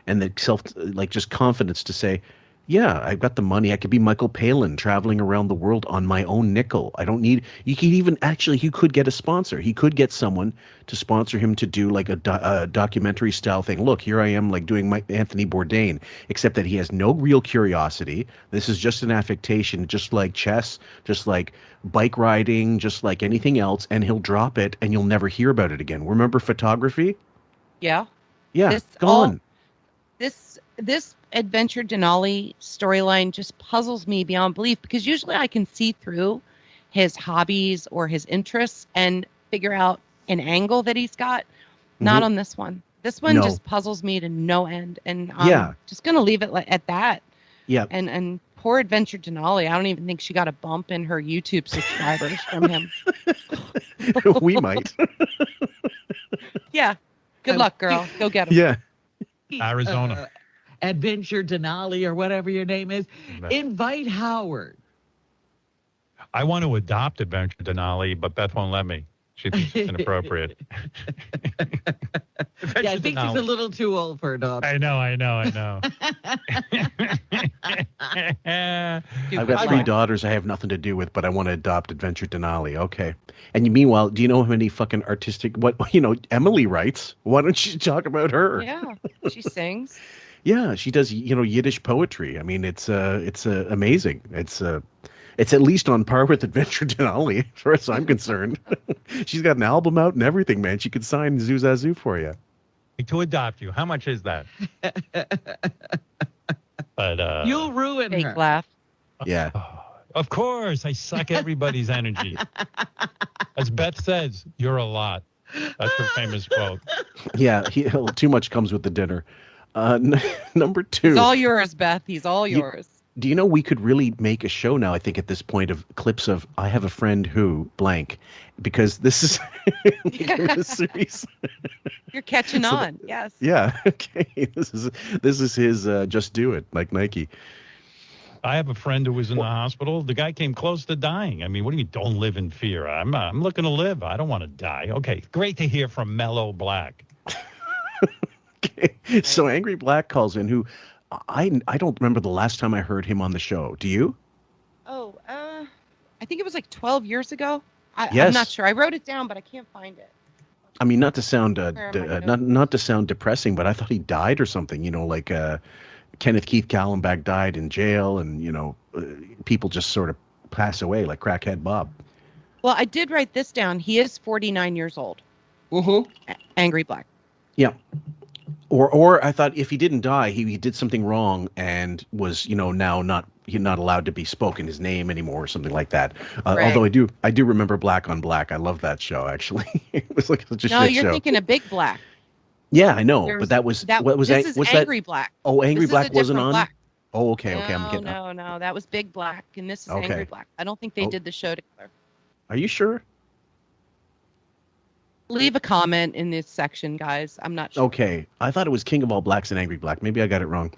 and the self, like, just confidence to say, yeah, I've got the money. I could be Michael Palin traveling around the world on my own nickel. I don't need, he could get a sponsor. He could get someone to sponsor him to do like a documentary style thing. Look, here I am, like, doing my Anthony Bourdain, except that he has no real curiosity. This is just an affectation, just like chess, just like bike riding, just like anything else. And he'll drop it and you'll never hear about it again. Remember photography? Yeah. Yeah. Gone. This Adventure Denali storyline just puzzles me beyond belief, because usually I can see through his hobbies or his interests and figure out an angle that he's got. Not on this one. This one No. just puzzles me to no end, and I'm just gonna leave it at that. Yeah. And poor Adventure Denali, I don't even think she got a bump in her YouTube subscribers from him. We might. Yeah. Good luck, girl. Go get him. Yeah. Arizona. Adventure Denali or whatever your name is. Invite Howard. I want to adopt Adventure Denali, but Beth won't let me. She thinks it's inappropriate. Yeah, I think she's a little too old for a dog. I know. I've got 3 daughters I have nothing to do with, but I want to adopt Adventure Denali. Okay. And meanwhile, do you know how many fucking artistic, Emily writes? Why don't you talk about her? Yeah. She sings. Yeah, she does, Yiddish poetry. I mean, it's amazing. It's at least on par with Adventure Denali, as far as I'm concerned. She's got an album out and everything, man. She could sign Zuzazoo for you. To adopt you. How much is that? But you'll ruin Fake her. laugh. Yeah. Of course, I suck everybody's energy. As Beth says, you're a lot. That's her famous quote. Yeah, too much comes with the dinner. Number 2. He's all yours, Beth. He's all yours. Do you know we could really make a show now, I think, at this point, of clips of I have a friend who blank, because this is a series. You're catching on. Yes. Yeah. Okay. This is his just do it, like Nike. I have a friend who was in the hospital. The guy came close to dying. I mean, what do you mean, don't live in fear? I'm looking to live. I don't want to die. Okay. Great to hear from Mellow Black. Okay. So Angry Black calls in, who I don't remember the last time I heard him on the show. Do you? Oh, I think it was like 12 years ago. Yes. I'm not sure. I wrote it down, but I can't find it. I mean, not to sound Not to sound depressing, but I thought he died or something. Like Kenneth Keith Kallenbach died in jail, and people just sort of pass away, like Crackhead Bob. Well, I did write this down. He is 49 years old. Angry Black. Yeah. Or I thought if he didn't die, he did something wrong and was now not allowed to be spoken his name anymore or something like that. Right. Although I do remember Black on Black. I love that show actually. It was like such a No, shit you're show. thinking of Big Black. Yeah, I know, but that was This is Angry Black. Oh, Angry This is Black a wasn't different on. Black. Oh, okay, I'm getting. No, that was Big Black, and this is Okay. Angry Black. I don't think they Oh. did the show together. Are you sure? Leave a comment in this section, guys. I'm not sure. Okay, I thought it was King of All Blacks and Angry Black. Maybe I got it wrong.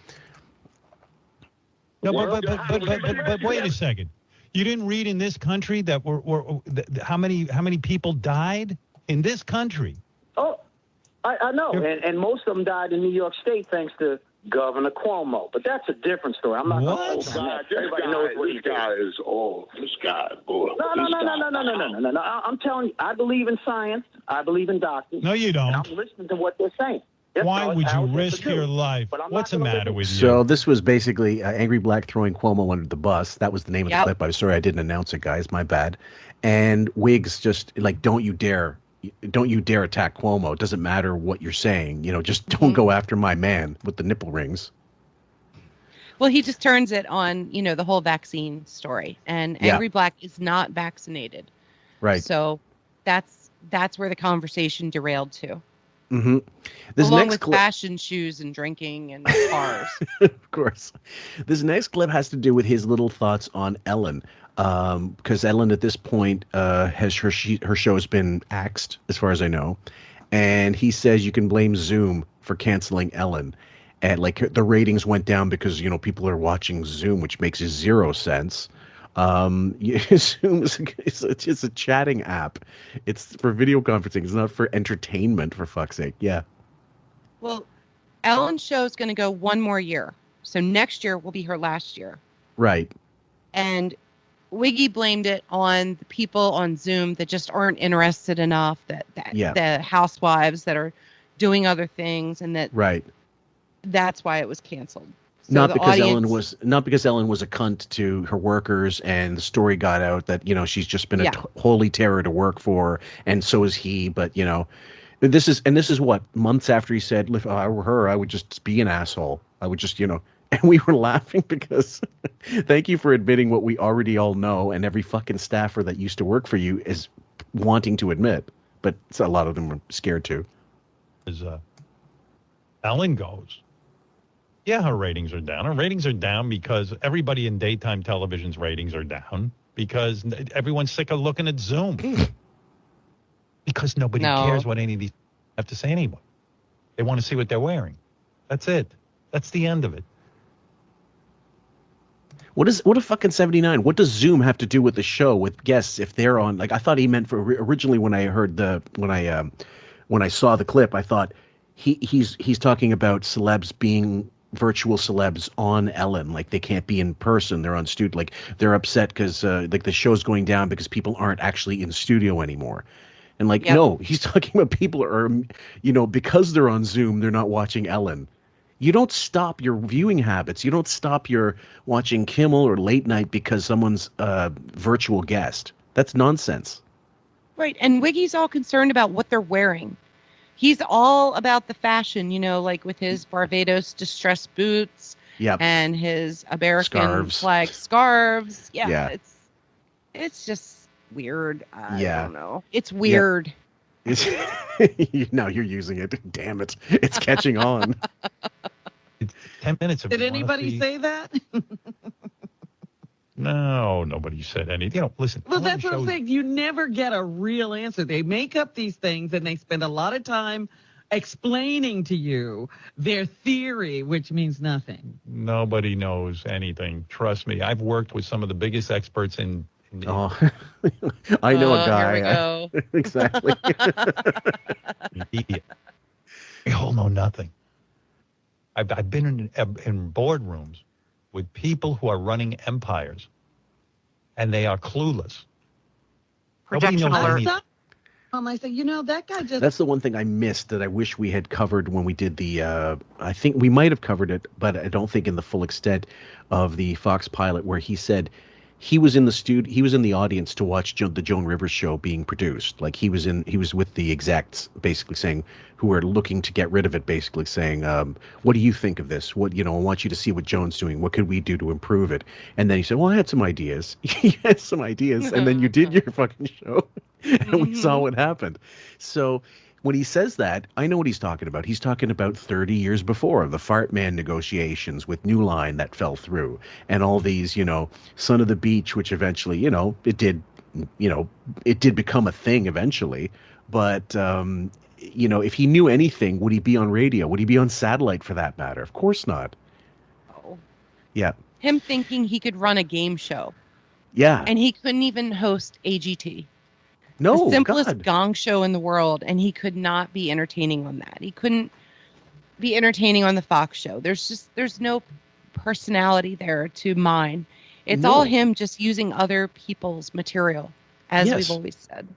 No, but wait a second. You didn't read in this country that how many people died in this country? Oh, I know, and most of them died in New York State thanks to Governor Cuomo. But that's a different story. I'm not going to hold that. Everybody knows what he did. This guy is old. This guy, boy. No. I'm telling you, I believe in science. I believe in doctors. No, you don't. And I'm listening to what they're saying. Yes, Why would you I'll risk your life? But I'm What's the not gonna matter listen. with you? So this was basically Angry Black throwing Cuomo under the bus. That was the name of the Yep. clip. I'm sorry I didn't announce it, guys. My bad. And Wiggs just like, don't you dare attack Cuomo. It doesn't matter what you're saying. Just don't go after my man with the nipple rings. Well, he just turns it on, the whole vaccine story. And Yeah. Angry Black is not vaccinated. Right. So that's where the conversation derailed to. Mm-hmm. This Along next with clip, fashion shoes and drinking and cars. of course. This next clip has to do with his little thoughts on Ellen, because Ellen at this point has her show has been axed, as far as I know, and he says you can blame Zoom for canceling Ellen, and like the ratings went down because people are watching Zoom, which makes zero sense. Zoom it's a chatting app. It's for video conferencing. It's not for entertainment, for fuck's sake. Yeah. Well, Ellen's show is going to go one more year. So next year will be her last year. Right. And Wiggy blamed it on the people on Zoom that just aren't interested enough, that the housewives that are doing other things, and that's why it was canceled. So Not because Ellen was a cunt to her workers, and the story got out that she's just been a holy terror to work for, and so is he. But this is what months after he said, "If I were her, I would just be an asshole. I would just and we were laughing because thank you for admitting what we already all know, and every fucking staffer that used to work for you is wanting to admit. but a lot of them are scared too. As Ellen goes, yeah, her ratings are down. Her ratings are down because everybody in daytime television's ratings are down because everyone's sick of looking at Zoom. Because nobody cares what any of these have to say anyway. They want to see what they're wearing. That's it. That's the end of it. What a fucking 79? What does Zoom have to do with the show with guests if they're on? Like I thought he meant for originally when I heard when I saw the clip, I thought he's talking about celebs being virtual celebs on Ellen, like they can't be in person. They're on studio, like they're upset because like the show's going down because people aren't actually in studio anymore. And like no, he's talking about people are, because they're on Zoom, they're not watching Ellen. You don't stop your viewing habits. You don't stop your watching Kimmel or late night because someone's a virtual guest. That's nonsense. Right. And Wiggy's all concerned about what they're wearing. He's all about the fashion, like with his Barbados distressed boots and his American flag scarves. Yeah. It's just weird. I don't know. It's weird. Now you're using it. Damn it. It's catching on. 10 minutes. Did anybody say that? No, nobody said anything. Listen. Well, that's what I'm saying. You never get a real answer. They make up these things and they spend a lot of time explaining to you their theory, which means nothing. Nobody knows anything. Trust me. I've worked with some of the biggest experts in I know a guy. Here we go. Exactly. They all know nothing. I've been in boardrooms with people who are running empires, and they are clueless. Projection alert. I said, that guy just... That's the one thing I missed that I wish we had covered when we did the... I think we might have covered it, but I don't think in the full extent of the Fox pilot where he said he was in the studio, he was in the audience to watch the Joan Rivers show being produced. Like he was with the execs basically saying, who are looking to get rid of it, basically saying, what do you think of this? What, I want you to see what Joan's doing. What could we do to improve it? And then he said, well, I had some ideas. He had some ideas. And then you did your fucking show and we saw what happened. So when he says that, I know what he's talking about. He's talking about 30 years before the Fart Man negotiations with New Line that fell through and all these, Son of the Beach, which eventually, it did become a thing eventually. But, if he knew anything, would he be on radio? Would he be on satellite for that matter? Of course not. Oh. Yeah. Him thinking he could run a game show. Yeah. And he couldn't even host AGT. No, the simplest gong show in the world, and he could not be entertaining on that. He couldn't be entertaining on the Fox show. There's no personality there to mine. It's all him just using other people's material, as we've always said.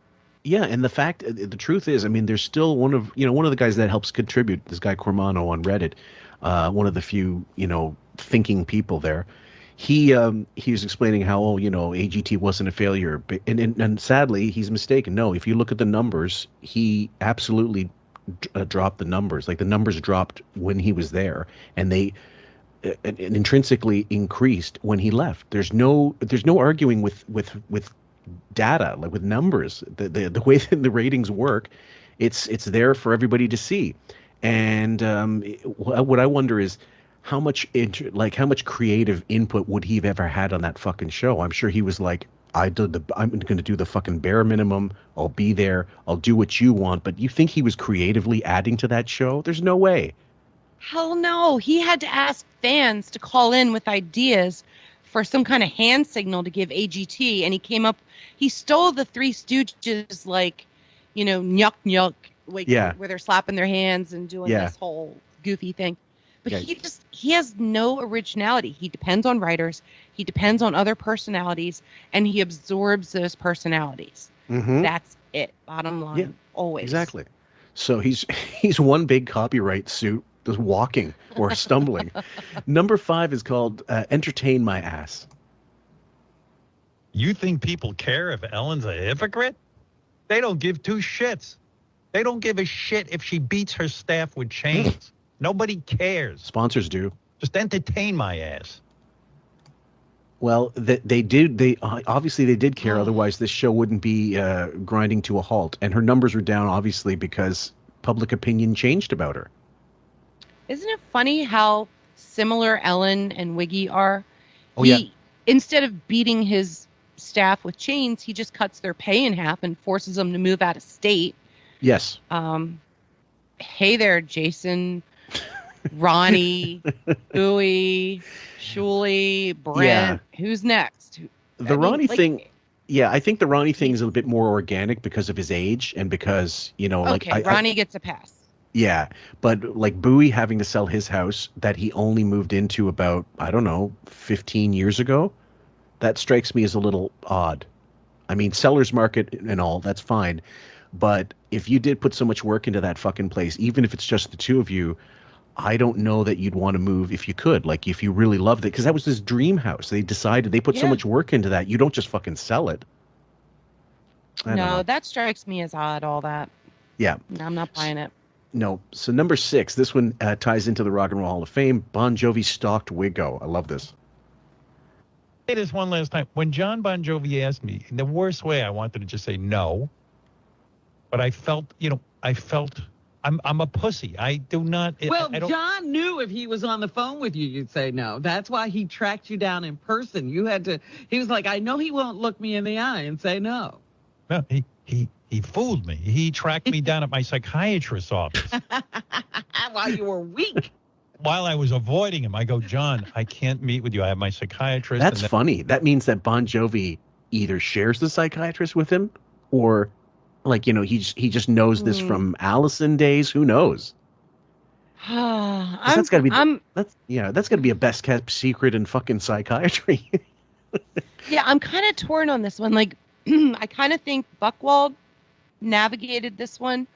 Yeah, and the truth is, there's still one of the guys that helps contribute, this guy Cormano on Reddit, one of the few, thinking people there. He was explaining how, AGT wasn't a failure. And sadly, he's mistaken. No, if you look at the numbers, he absolutely dropped the numbers. Like the numbers dropped when he was there, and they intrinsically increased when he left. There's no arguing with data, like with numbers. The way that the ratings work, it's there for everybody to see. And what I wonder is, how much creative input would he have ever had on that fucking show? I'm sure he was like, I'm going to do the fucking bare minimum. I'll be there. I'll do what you want. But you think he was creatively adding to that show? There's no way. Hell no. He had to ask fans to call in with ideas for some kind of hand signal to give AGT. And he stole the Three Stooges, nyuk nyuk, where they're slapping their hands and doing this whole goofy thing. But he has no originality. He depends on writers. He depends on other personalities, and he absorbs those personalities. Mm-hmm. That's it. Bottom line, always. Exactly. So he's one big copyright suit, just walking or stumbling. Number 5 is called "Entertain My Ass." You think people care if Ellen's a hypocrite? They don't give two shits. They don't give a shit if she beats her staff with chains. Nobody cares. Sponsors do. Just entertain my ass. Well, they did. They obviously they did care. Otherwise, this show wouldn't be grinding to a halt. And her numbers were down, obviously, because public opinion changed about her. Isn't it funny how similar Ellen and Wiggy are? Yeah. Instead of beating his staff with chains, he just cuts their pay in half and forces them to move out of state. Yes. Hey there, Jason, Ronnie, Bowie, Shuley, Brent. Yeah. Who's next? Ronnie thing. Yeah, I think the Ronnie thing is a bit more organic because of his age and because, Ronnie gets a pass. Yeah, but like Bowie having to sell his house that he only moved into about, 15 years ago, that strikes me as a little odd. I mean, seller's market and all, that's fine. But if you did put so much work into that fucking place, even if it's just the two of you, I don't know that you'd want to move if you could. Like, if you really loved it. Because that was his dream house. They decided, they put so much work into that. You don't just fucking sell it. No, that strikes me as odd, all that. Yeah. I'm not buying it. No. So number 6, this one ties into the Rock and Roll Hall of Fame. Bon Jovi stalked Wiggo. I love this. Say this one last time. When John Bon Jovi asked me, in the worst way, I wanted to just say no. But I felt, I'm a pussy. I do not. Well, I don't, John knew if he was on the phone with you, you'd say no. That's why he tracked you down in person. You had to. He was like, I know he won't look me in the eye and say no. No, he fooled me. He tracked me down at my psychiatrist's office. While you were weak. While I was avoiding him, I go, John, I can't meet with you. I have my psychiatrist. That's funny. That means that Bon Jovi either shares the psychiatrist with him or, he just knows this from Allison days. Who knows? That's got to be that's got to be a best kept secret in fucking psychiatry. Yeah, I'm kind of torn on this one. Like, I kind of think Buchwald navigated this one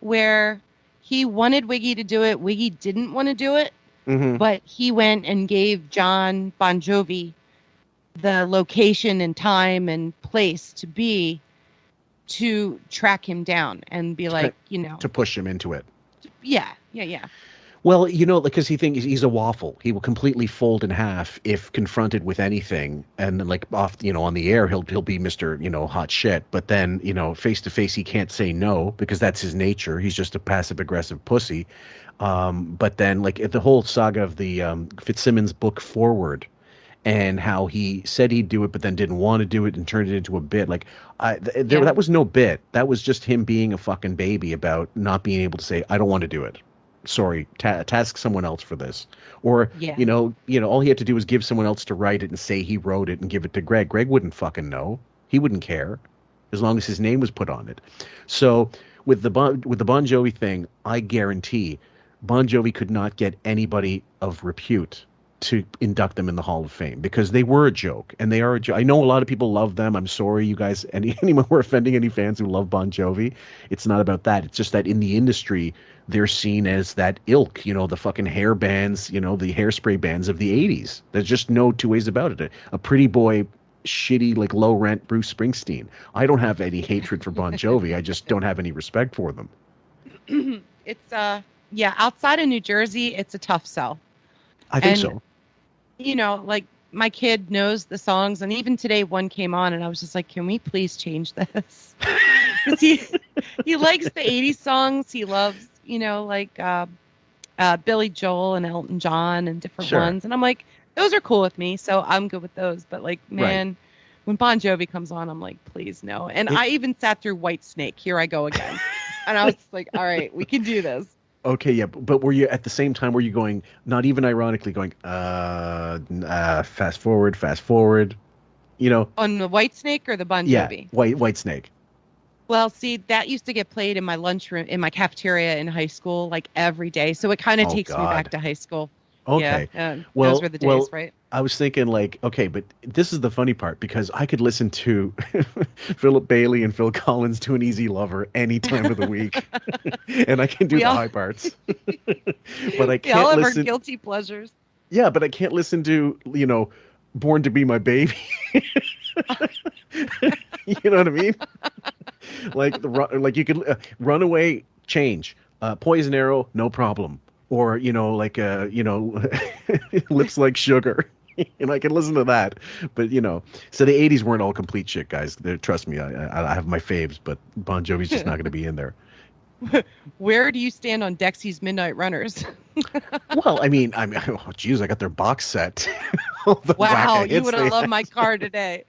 where he wanted Wiggy to do it. Wiggy didn't want to do it, but he went and gave John Bon Jovi the location and time and place to be to track him down and be like, to push him into it. Yeah. Well, because he thinks he's a waffle. He will completely fold in half if confronted with anything, and on the air he'll be Mr. Hot shit. But then face to face he can't say no because that's his nature. He's just a passive aggressive pussy. But then the whole saga of the Fitzsimmons book Forward, and how he said he'd do it but then didn't want to do it and turned it into a bit. That was no bit. That was just him being a fucking baby about not being able to say, I don't want to do it. Sorry, task someone else for this. Or, all he had to do was give someone else to write it and say he wrote it and give it to Greg. Greg wouldn't fucking know. He wouldn't care as long as his name was put on it. So with the Bon Jovi thing, I guarantee Bon Jovi could not get anybody of repute to induct them in the Hall of Fame because they were a joke and they are a joke. I know a lot of people love them. I'm sorry, you guys, anyone we're offending any fans who love Bon Jovi. It's not about that. It's just that in the industry, they're seen as that ilk, the fucking hair bands, the hairspray bands of the 80s. There's just no two ways about it. A pretty boy, shitty, low rent Bruce Springsteen. I don't have any hatred for Bon Jovi. I just don't have any respect for them. It's, outside of New Jersey, it's a tough sell. I think so. My kid knows the songs, and even today one came on, and I was just like, can we please change this? Because he likes the 80s songs. He loves, Billy Joel and Elton John and different ones. And I'm like, those are cool with me, so I'm good with those. But, when Bon Jovi comes on, I'm like, please, no. And I even sat through White Snake. Here I go again. And I was like, all right, we can do this. Okay, yeah, but were you at the same time? Were you going, not even ironically, going, fast forward, on the White Snake or the Bon Jovi? Yeah, White Snake. Well, see, that used to get played in my lunchroom, in my cafeteria in high school, every day. So it kind of takes me back to high school. Okay. Yeah, those were the days, right? I was thinking okay, but this is the funny part because I could listen to Philip Bailey and Phil Collins do an Easy Lover any time of the week. And I can do high parts. But I can't all have listen. Our guilty pleasures. Yeah, but I can't listen to, Born to Be My Baby. You know what I mean? You could Runaway, change. Poison Arrow, no problem. Or, Lips Like Sugar. I can listen to that. But, so the 80s weren't all complete shit, guys. Trust me, I have my faves, but Bon Jovi's just not going to be in there. Where do you stand on Dexy's Midnight Runners? Well, I mean, oh, geez, I got their box set. Wow, you would have loved my car today.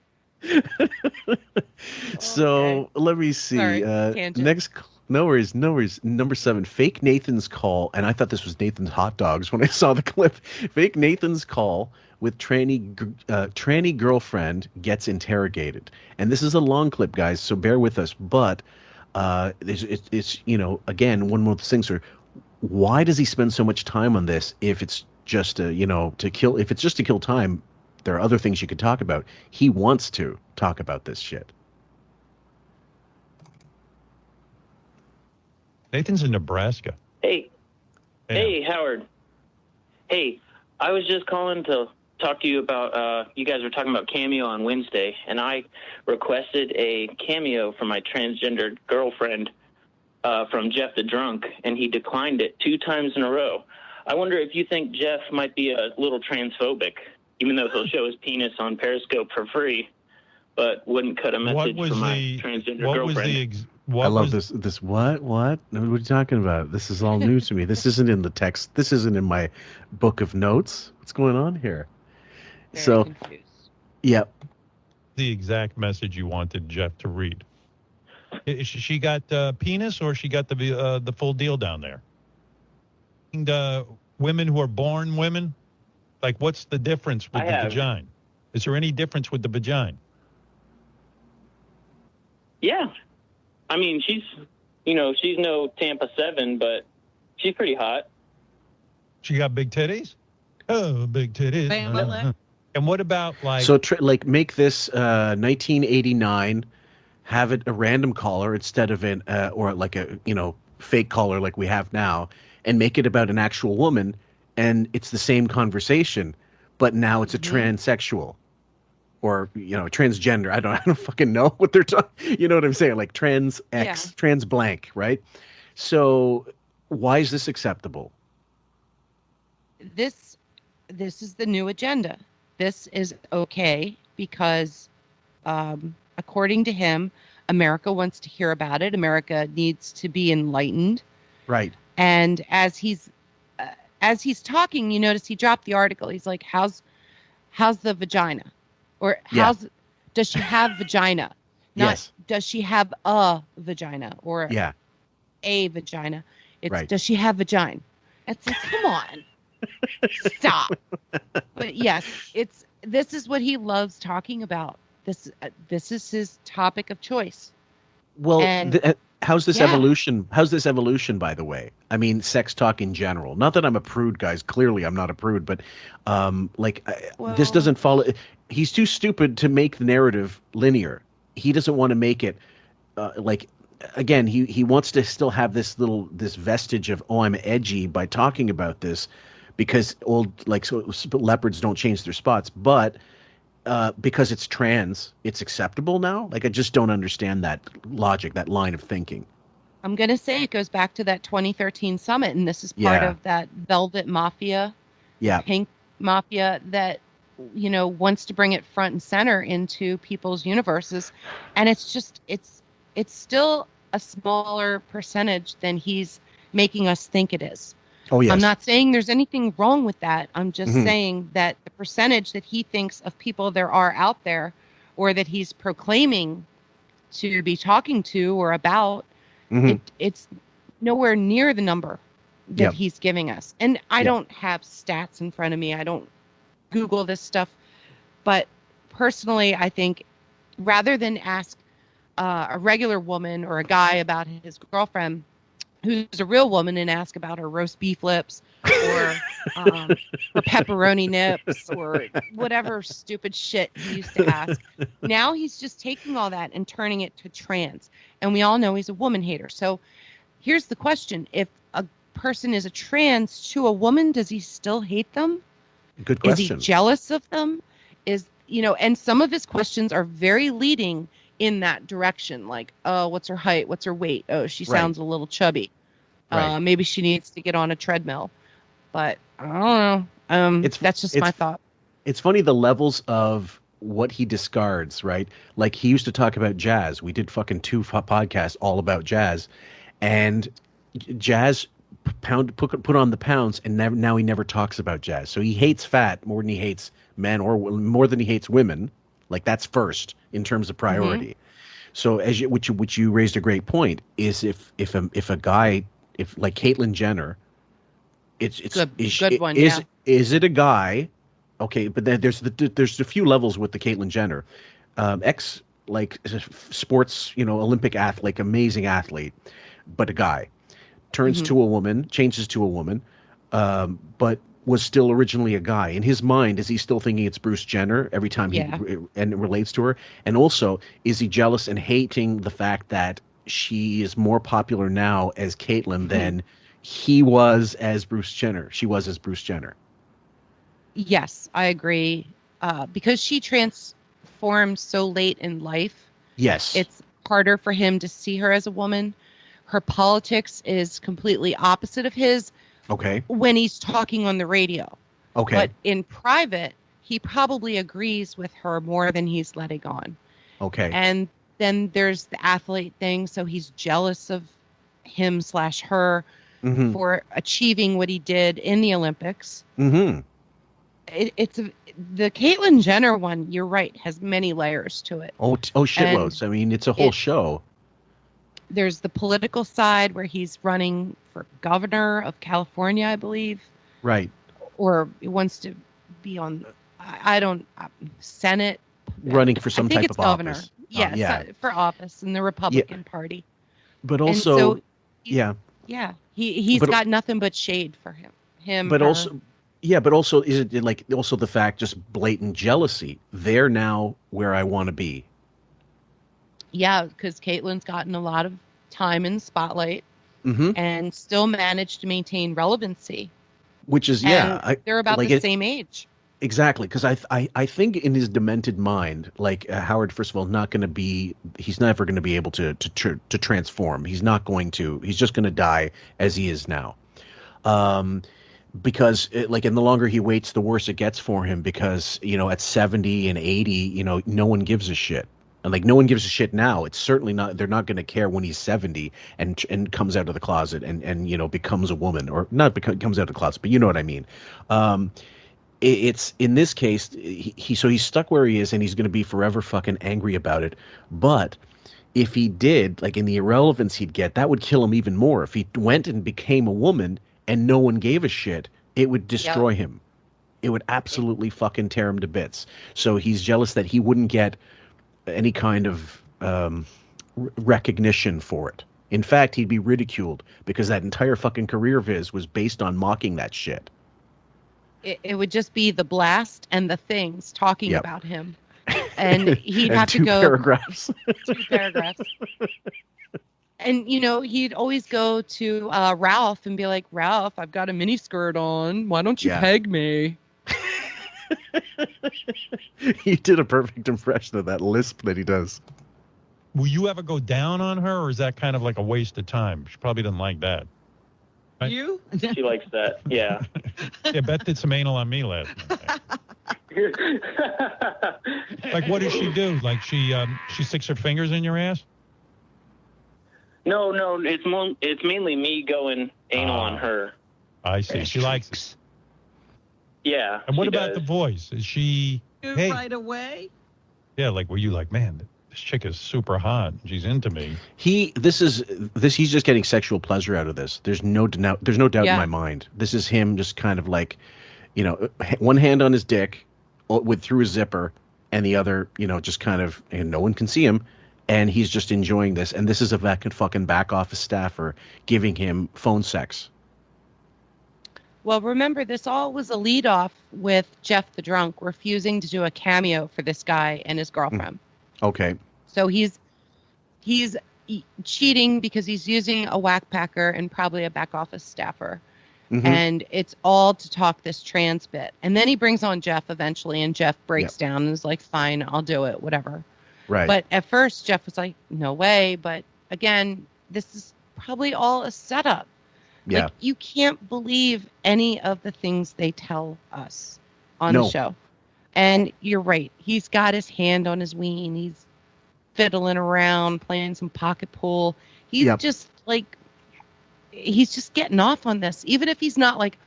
So let me see. Sorry, tangent. Next, no worries. Number 7, fake Nathan's call, and I thought this was Nathan's hot dogs when I saw the clip. Fake Nathan's call with tranny girlfriend gets interrogated, and this is a long clip, guys. So bear with us. But it's again, one of those things are, why does he spend so much time on this if it's just to kill? If it's just to kill time, there are other things you could talk about. He wants to talk about this shit. Nathan's in Nebraska. Hey, Howard. Hey, I was just calling to talk to you about, you guys were talking about Cameo on Wednesday, and I requested a cameo for my transgendered girlfriend from Jeff the Drunk, and he declined it 2 times in a row. I wonder if you think Jeff might be a little transphobic, even though he'll show his penis on Periscope for free, but wouldn't cut a message for my transgender girlfriend. I love this. What? What are you talking about? This is all new to me. This isn't in the text. This isn't in my book of notes. What's going on here? Very confused. Yep. The exact message you wanted Jeff to read. She got penis, or she got the full deal down there? And women who are born women, like, what's the difference with the vagina? Is there any difference with the vagina? Yeah. I mean, she's no Tampa 7, but she's pretty hot. She got big titties? Oh, big titties. And what about, like... So, make this 1989, have it a random caller instead of or like a, fake caller like we have now, and make it about an actual woman, and it's the same conversation, but now it's a transsexual. Or, transgender. I don't fucking know what they're talking. You know what I'm saying? Like trans X, trans blank, right? So why is this acceptable? This is the new agenda. This is okay because, according to him, America wants to hear about it. America needs to be enlightened. Right. And as he's talking, you notice he dropped the article. He's like, "How's the vagina?" Or does she have vagina? Not does she have a vagina or a vagina. It's does she have vagina? It's like, come on. Stop. But yes, this is what he loves talking about. This is his topic of choice. Well, how's this evolution? How's this evolution, by the way? I mean, sex talk in general. Not that I'm a prude, guys. Clearly, I'm not a prude. But this doesn't follow. He's too stupid to make the narrative linear. He doesn't want to make it again. He wants to still have this vestige of, oh, I'm edgy by talking about this, because leopards don't change their spots, but. Because it's trans, it's acceptable now? Like, I just don't understand that logic, that line of thinking. I'm going to say it goes back to that 2013 summit, and this is part of that velvet mafia, pink mafia that, wants to bring it front and center into people's universes. And it's just, it's still a smaller percentage than he's making us think it is. Oh, yes. I'm not saying there's anything wrong with that. I'm just saying that the percentage that he thinks of people there are out there, or that he's proclaiming to be talking to or about, it's nowhere near the number that he's giving us. And I don't have stats in front of me. I don't Google this stuff. But personally, I think rather than ask a regular woman or a guy about his girlfriend, who's a real woman, and ask about her roast beef lips or her pepperoni nips or whatever stupid shit he used to ask. Now he's just taking all that and turning it to trans. And we all know he's a woman hater. So here's the question. If a person is a trans to a woman, does he still hate them? Good question. Is he jealous of them? And some of his questions are very leading in that direction, like, oh, what's her height? What's her weight? Oh, she sounds a little chubby. Maybe she needs to get on a treadmill. But I don't know. That's just my thought. It's funny the levels of what he discards, right? Like he used to talk about jazz. We did fucking 2 podcasts all about jazz, and jazz put on the pounds, and now he never talks about jazz. So he hates fat more than he hates men, or more than he hates women. Like that's first in terms of priority. Mm-hmm. So which you raised a great point, is if a guy, if like Caitlyn Jenner, it's good one. Is it a guy? Okay, but then there's a few levels with the Caitlyn Jenner, ex like sports, Olympic athlete, like amazing athlete, but a guy turns to a woman, changes to a woman, but was still originally a guy. In his mind, is he still thinking it's Bruce Jenner every time and it relates to her? And also, is he jealous and hating the fact that she is more popular now as Caitlyn than he was as Bruce Jenner? She was as Bruce Jenner. Yes, I agree. Because she transformed so late in life. Yes. It's harder for him to see her as a woman. Her politics is completely opposite of his. Okay. When he's talking on the radio. Okay. But in private, he probably agrees with her more than he's letting on. Okay. And then there's the athlete thing. So he's jealous of him/her for achieving what he did in the Olympics. Mm-hmm. The Caitlyn Jenner one, you're right, has many layers to it. Oh, shitloads. I mean, it's a whole show. There's the political side where he's running for governor of California, I believe. Right. Or he wants to be on, Senate. Running for some type of governor. office. Yes, for office in the Republican Party. But also, he's got nothing but shade for him. But also, is it like also the fact, just blatant jealousy? They're now where I want to be. Yeah, because Caitlyn's gotten a lot of time in the spotlight and still managed to maintain relevancy. Which is, they're about the same age. Exactly, because I think in his demented mind, like Howard, first of all, he's never going to be able to transform. He's not going to. He's just going to die as he is now. Because and the longer he waits, the worse it gets for him, because, at 70 and 80, no one gives a shit. And like no one gives a shit now. It's certainly not. They're not going to care when he's 70 and comes out of the closet and becomes a woman, or not comes out of the closet, but you know what I mean. It's in this case he's stuck where he is, and he's going to be forever fucking angry about it. But if he did, like in the irrelevance he'd get, that would kill him even more. If he went and became a woman and no one gave a shit, it would destroy him. It would absolutely fucking tear him to bits. So he's jealous that he wouldn't get any kind of recognition for it. In fact, he'd be ridiculed, because that entire fucking career of his was based on mocking that shit. It would just be the Blast and the Things talking about him. And he'd have to go... 2 paragraphs. And, he'd always go to Ralph and be like, Ralph, I've got a miniskirt on. Why don't you peg me? He did a perfect impression of that lisp that he does. Will you ever go down on her, or is that kind of like a waste of time? She probably doesn't like that. Right? You? She likes that, yeah. Yeah, Beth did some anal on me last night. Like, what does she do? Like, she sticks her fingers in your ass? No, it's mainly me going anal on her. I see. She likes it. Yeah. And what about the voice? Is she right away? Yeah, like, were you like, man, this chick is super hot. She's into me. He's just getting sexual pleasure out of this. There's no doubt in my mind. This is him just kind of like, one hand on his dick through his zipper, and the other, just kind of, and no one can see him, and he's just enjoying this. And this is a fucking back office staffer giving him phone sex. Well, remember, this all was a lead-off with Jeff the Drunk refusing to do a cameo for this guy and his girlfriend. Okay. So he's cheating because he's using a whack packer and probably a back office staffer. And it's all to talk this trans bit. And then he brings on Jeff eventually, and Jeff breaks down and is like, fine, I'll do it, whatever. Right. But at first, Jeff was like, no way. But again, this is probably all a setup. Yeah. Like, you can't believe any of the things they tell us on the show. And you're right. He's got his hand on his ween. He's fiddling around, playing some pocket pool. He's just like, he's just getting off on this. Even if he's not like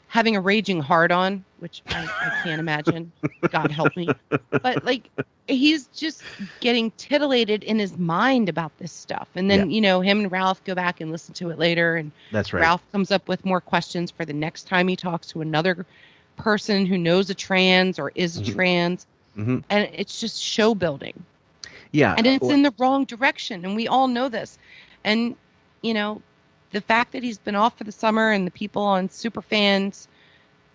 having a raging hard on, which I can't imagine. God help me. But like, he's just getting titillated in his mind about this stuff. And then, you know, him and Ralph go back and listen to it later. And that's right. Ralph comes up with more questions for the next time he talks to another person who knows a trans or is a trans. And it's just show building. Yeah. And it's in the wrong direction. And we all know this. And, you know, the fact that he's been off for the summer and the people on Superfans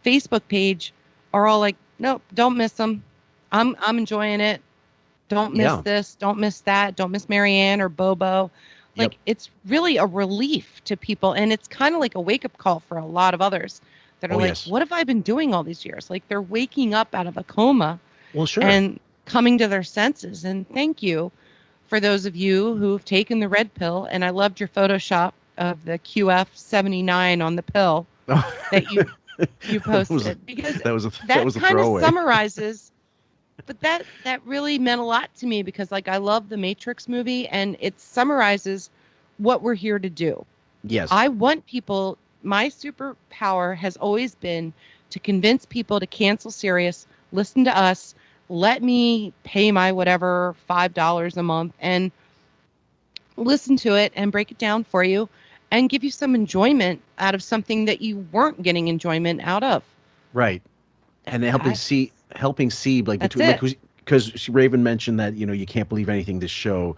Facebook page are all like, nope, don't miss him. I'm enjoying it. Don't miss this. Don't miss that. Don't miss Marianne or Bobo. Like, it's really a relief to people. And it's kind of like a wake-up call for a lot of others that are what have I been doing all these years? Like, they're waking up out of a coma and coming to their senses. And thank you for those of you who've taken the red pill. And I loved your Photoshop of the QF79 on the pill that you posted, because that kind of summarizes. But that really meant a lot to me, because like I love the Matrix movie and it summarizes what we're here to do. Yes. I want people, my superpower has always been to convince people to cancel Sirius, listen to us, let me pay my whatever $5 a month and listen to it and break it down for you and give you some enjoyment out of something that you weren't getting enjoyment out of. Right. And helping see like between, because Raven mentioned that, you know, you can't believe anything this show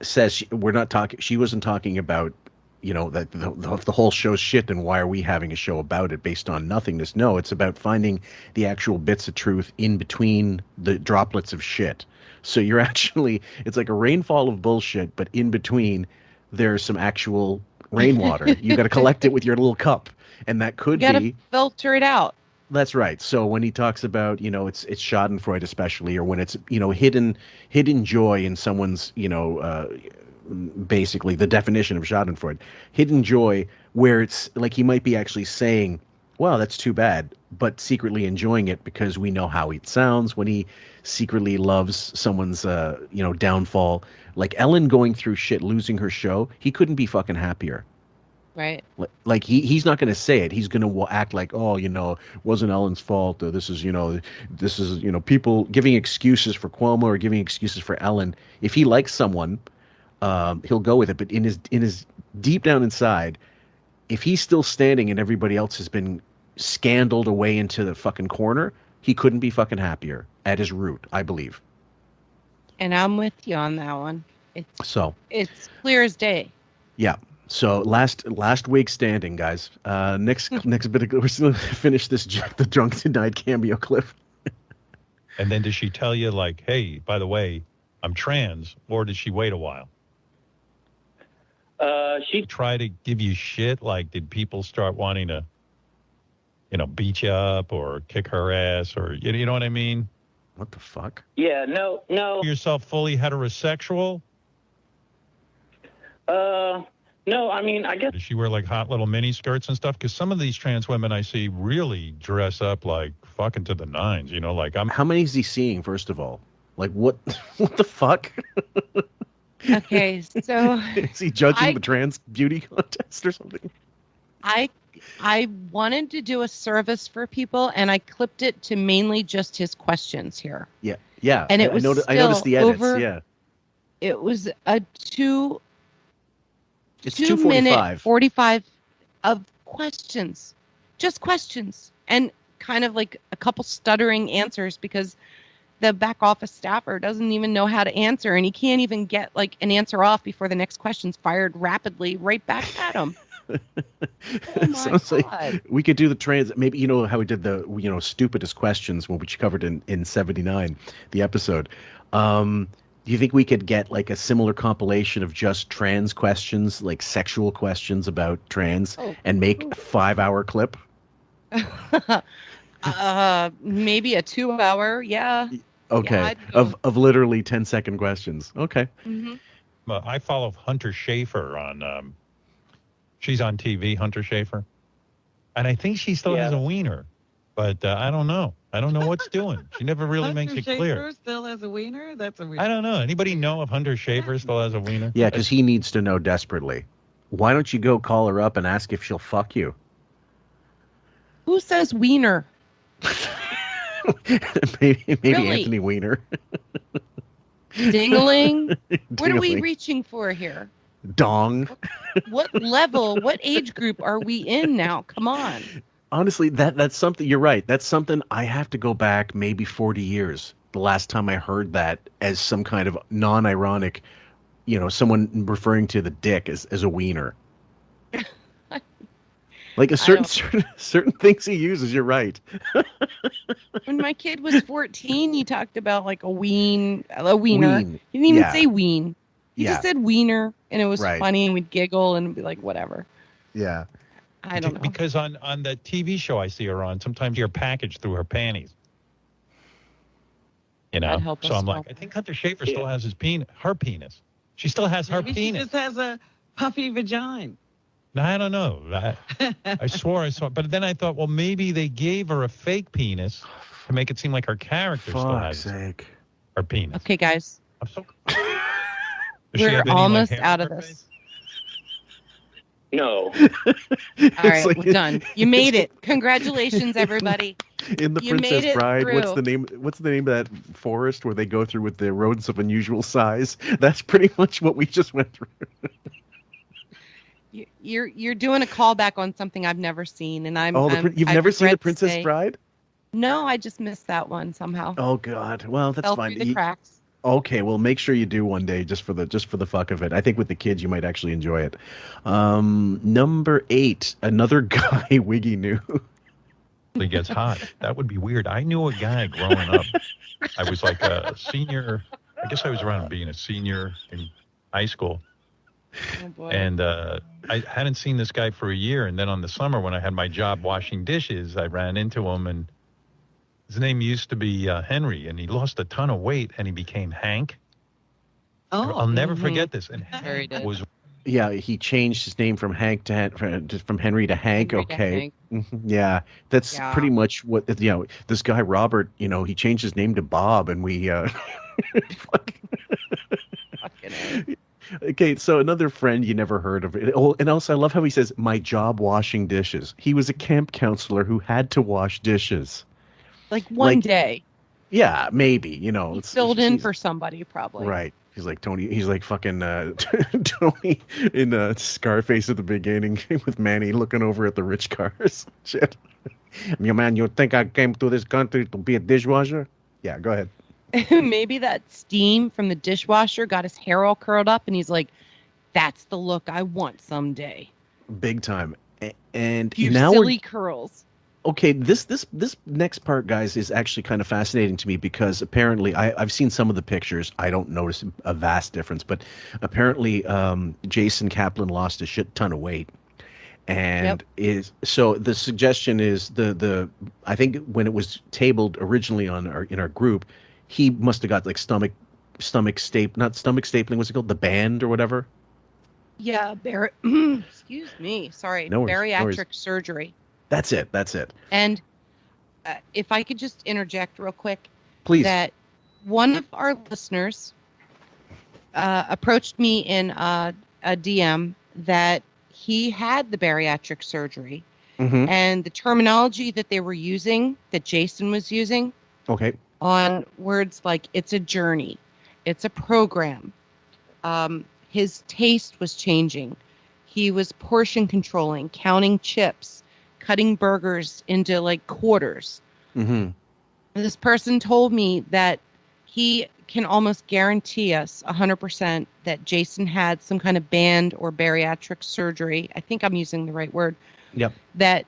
says. She wasn't talking about, you know, that the whole show's shit and why are we having a show about it based on nothingness. No, it's about finding the actual bits of truth in between the droplets of shit. So you're actually, it's like a rainfall of bullshit, but in between there's some actual rainwater. You got to collect it with your little cup, and that could be, you got to filter it out. That's right. So when he talks about, you know, it's Schadenfreude especially, or when it's, you know, hidden joy in someone's, you know, basically the definition of Schadenfreude, hidden joy, where it's like he might be actually saying, well, that's too bad, but secretly enjoying it because we know how it sounds when he secretly loves someone's, you know, downfall. Like Ellen going through shit, losing her show, he couldn't be fucking happier. Right. Like he's not going to say it. He's going to act like, oh, you know, wasn't Ellen's fault. Or this is, you know, people giving excuses for Cuomo or giving excuses for Ellen. If he likes someone, he'll go with it. But in his deep down inside, if he's still standing and everybody else has been scandaled away into the fucking corner, he couldn't be fucking happier at his root, I believe. And I'm with you on that one. It's clear as day. Yeah. So last week standing, guys. Next bit of, we're still gonna finish this the Drunk Tonight cameo clip. And then does she tell you like, hey, by the way, I'm trans, or did she wait a while? She tried to give you shit. Like, did people start wanting to, you know, beat you up or kick her ass, or you know what I mean? What the fuck? Yeah, no. Yourself fully heterosexual? No, I mean, I guess. Does she wear like hot little mini skirts and stuff? Because some of these trans women I see really dress up like fucking to the nines, you know, like How many is he seeing, first of all? Like, what the fuck? Okay, so. Is he judging the trans beauty contest or something? I wanted to do a service for people, and I clipped it to mainly just his questions here. Yeah. And it was I noticed the edits, over, It was a 2 2 minute 45 of questions, just questions, and kind of like a couple stuttering answers because the back office staffer doesn't even know how to answer, and he can't even get like an answer off before the next question's fired rapidly right back at him. Oh Sounds like we could do the trans. Maybe, you know how we did the, you know, stupidest questions, which covered in 79, the episode. Do you think we could get like a similar compilation of just trans questions, like sexual questions about trans, and make a 5-hour clip? Maybe a 2-hour. Yeah. Okay. Yeah, of literally 10-second questions. Okay. Mm-hmm. I follow Hunter Schafer on. She's on TV, Hunter Schafer, and I think she still has a wiener. But I don't know. I don't know what's doing. She never really makes it Hunter clear. Schafer still has a wiener? That's a weird. I don't know. Anybody know if Hunter Schafer still has a wiener? Yeah, because he needs to know desperately. Why don't you go call her up and ask if she'll fuck you? Who says wiener? maybe Really? Anthony Weiner. Dingling? What are we Ding-a-ling. reaching for here? Dong. What level, what age group are we in now? Come on. Honestly, that's something. You're right. That's something I have to go back maybe 40 years. The last time I heard that as some kind of non-ironic, someone referring to the dick as a wiener. Like certain things he uses. You're right. When my kid was 14, he talked about like a wiener. Ween. He didn't even say ween. He Yeah. just said wiener, and it was Right. funny, and we'd giggle and be like, whatever. Yeah. I don't know. Because on the TV show I see her on, sometimes you're packaged through her panties. That'd help So us I'm like, all. I think Hunter Schafer still has her penis. She still has her Maybe penis. she just has a puffy vagina. No, I don't know. I swore I saw it. But then I thought, well, maybe they gave her a fake penis to make it seem like her character still has sake. her penis. Okay, guys. I'm so... Does she We're have any, almost hair out on of her this. face? No. All right, like- we're done. You made it. Congratulations, everybody. In the You made Princess it Bride, what's through. the name of that forest where they go through with the rodents of unusual size? That's pretty much what we just went through. You're doing a callback on something I've never seen, and You've I never seen regret the to Princess say- Bride? No, I just missed that one somehow. Oh God. Well, that's Fell fine. through the cracks. Okay, well, make sure you do one day just for the fuck of it. I think with the kids you might actually enjoy it. Number 8, another guy Wiggy knew. He gets hot. That would be weird. I knew a guy growing up. I was like a senior. I guess I was around being a senior in high school. Oh, boy. And I hadn't seen this guy for a year. And then on the summer when I had my job washing dishes, I ran into him. And his name used to be Henry. And he lost a ton of weight and he became Hank. Oh, I'll never forget this. And Sure he Hank did. was Yeah, he changed his name from Hank to from Henry to Hank. Henry to Okay, Hank. Yeah, that's Yeah. pretty much what this guy Robert. He changed his name to Bob, and we. Fucking A. Okay, so another friend you never heard of. Oh, and also I love how he says, "My job washing dishes." He was a camp counselor who had to wash dishes. Like one day. Yeah, maybe. He filled in for somebody, probably. Right. He's like Tony. He's like fucking Tony in Scarface at the beginning with Manny looking over at the rich cars. Shit. You man, you think I came to this country to be a dishwasher? Yeah, go ahead. Maybe that steam from the dishwasher got his hair all curled up, and he's like, "That's the look I want someday." Big time. And You now silly curls. Okay, this next part, guys, is actually kind of fascinating to me because apparently I've seen some of the pictures. I don't notice a vast difference, but apparently Jason Kaplan lost a shit ton of weight, and so the suggestion is I think when it was tabled originally in our group, he must have got like stomach stapling. What's it called? The band or whatever. Yeah, excuse me. Sorry. No worries, no worries. Bariatric surgery. That's it. And if I could just interject real quick. Please. That one of our listeners approached me in a DM that he had the bariatric surgery. Mm-hmm. And the terminology that they were using, that Jason was using, Okay. on words like it's a journey, it's a program. His taste was changing. He was portion controlling, counting chips, cutting burgers into like quarters. Mm-hmm. This person told me that he can almost guarantee us 100% that Jason had some kind of band or bariatric surgery. I think I'm using the right word. Yep. That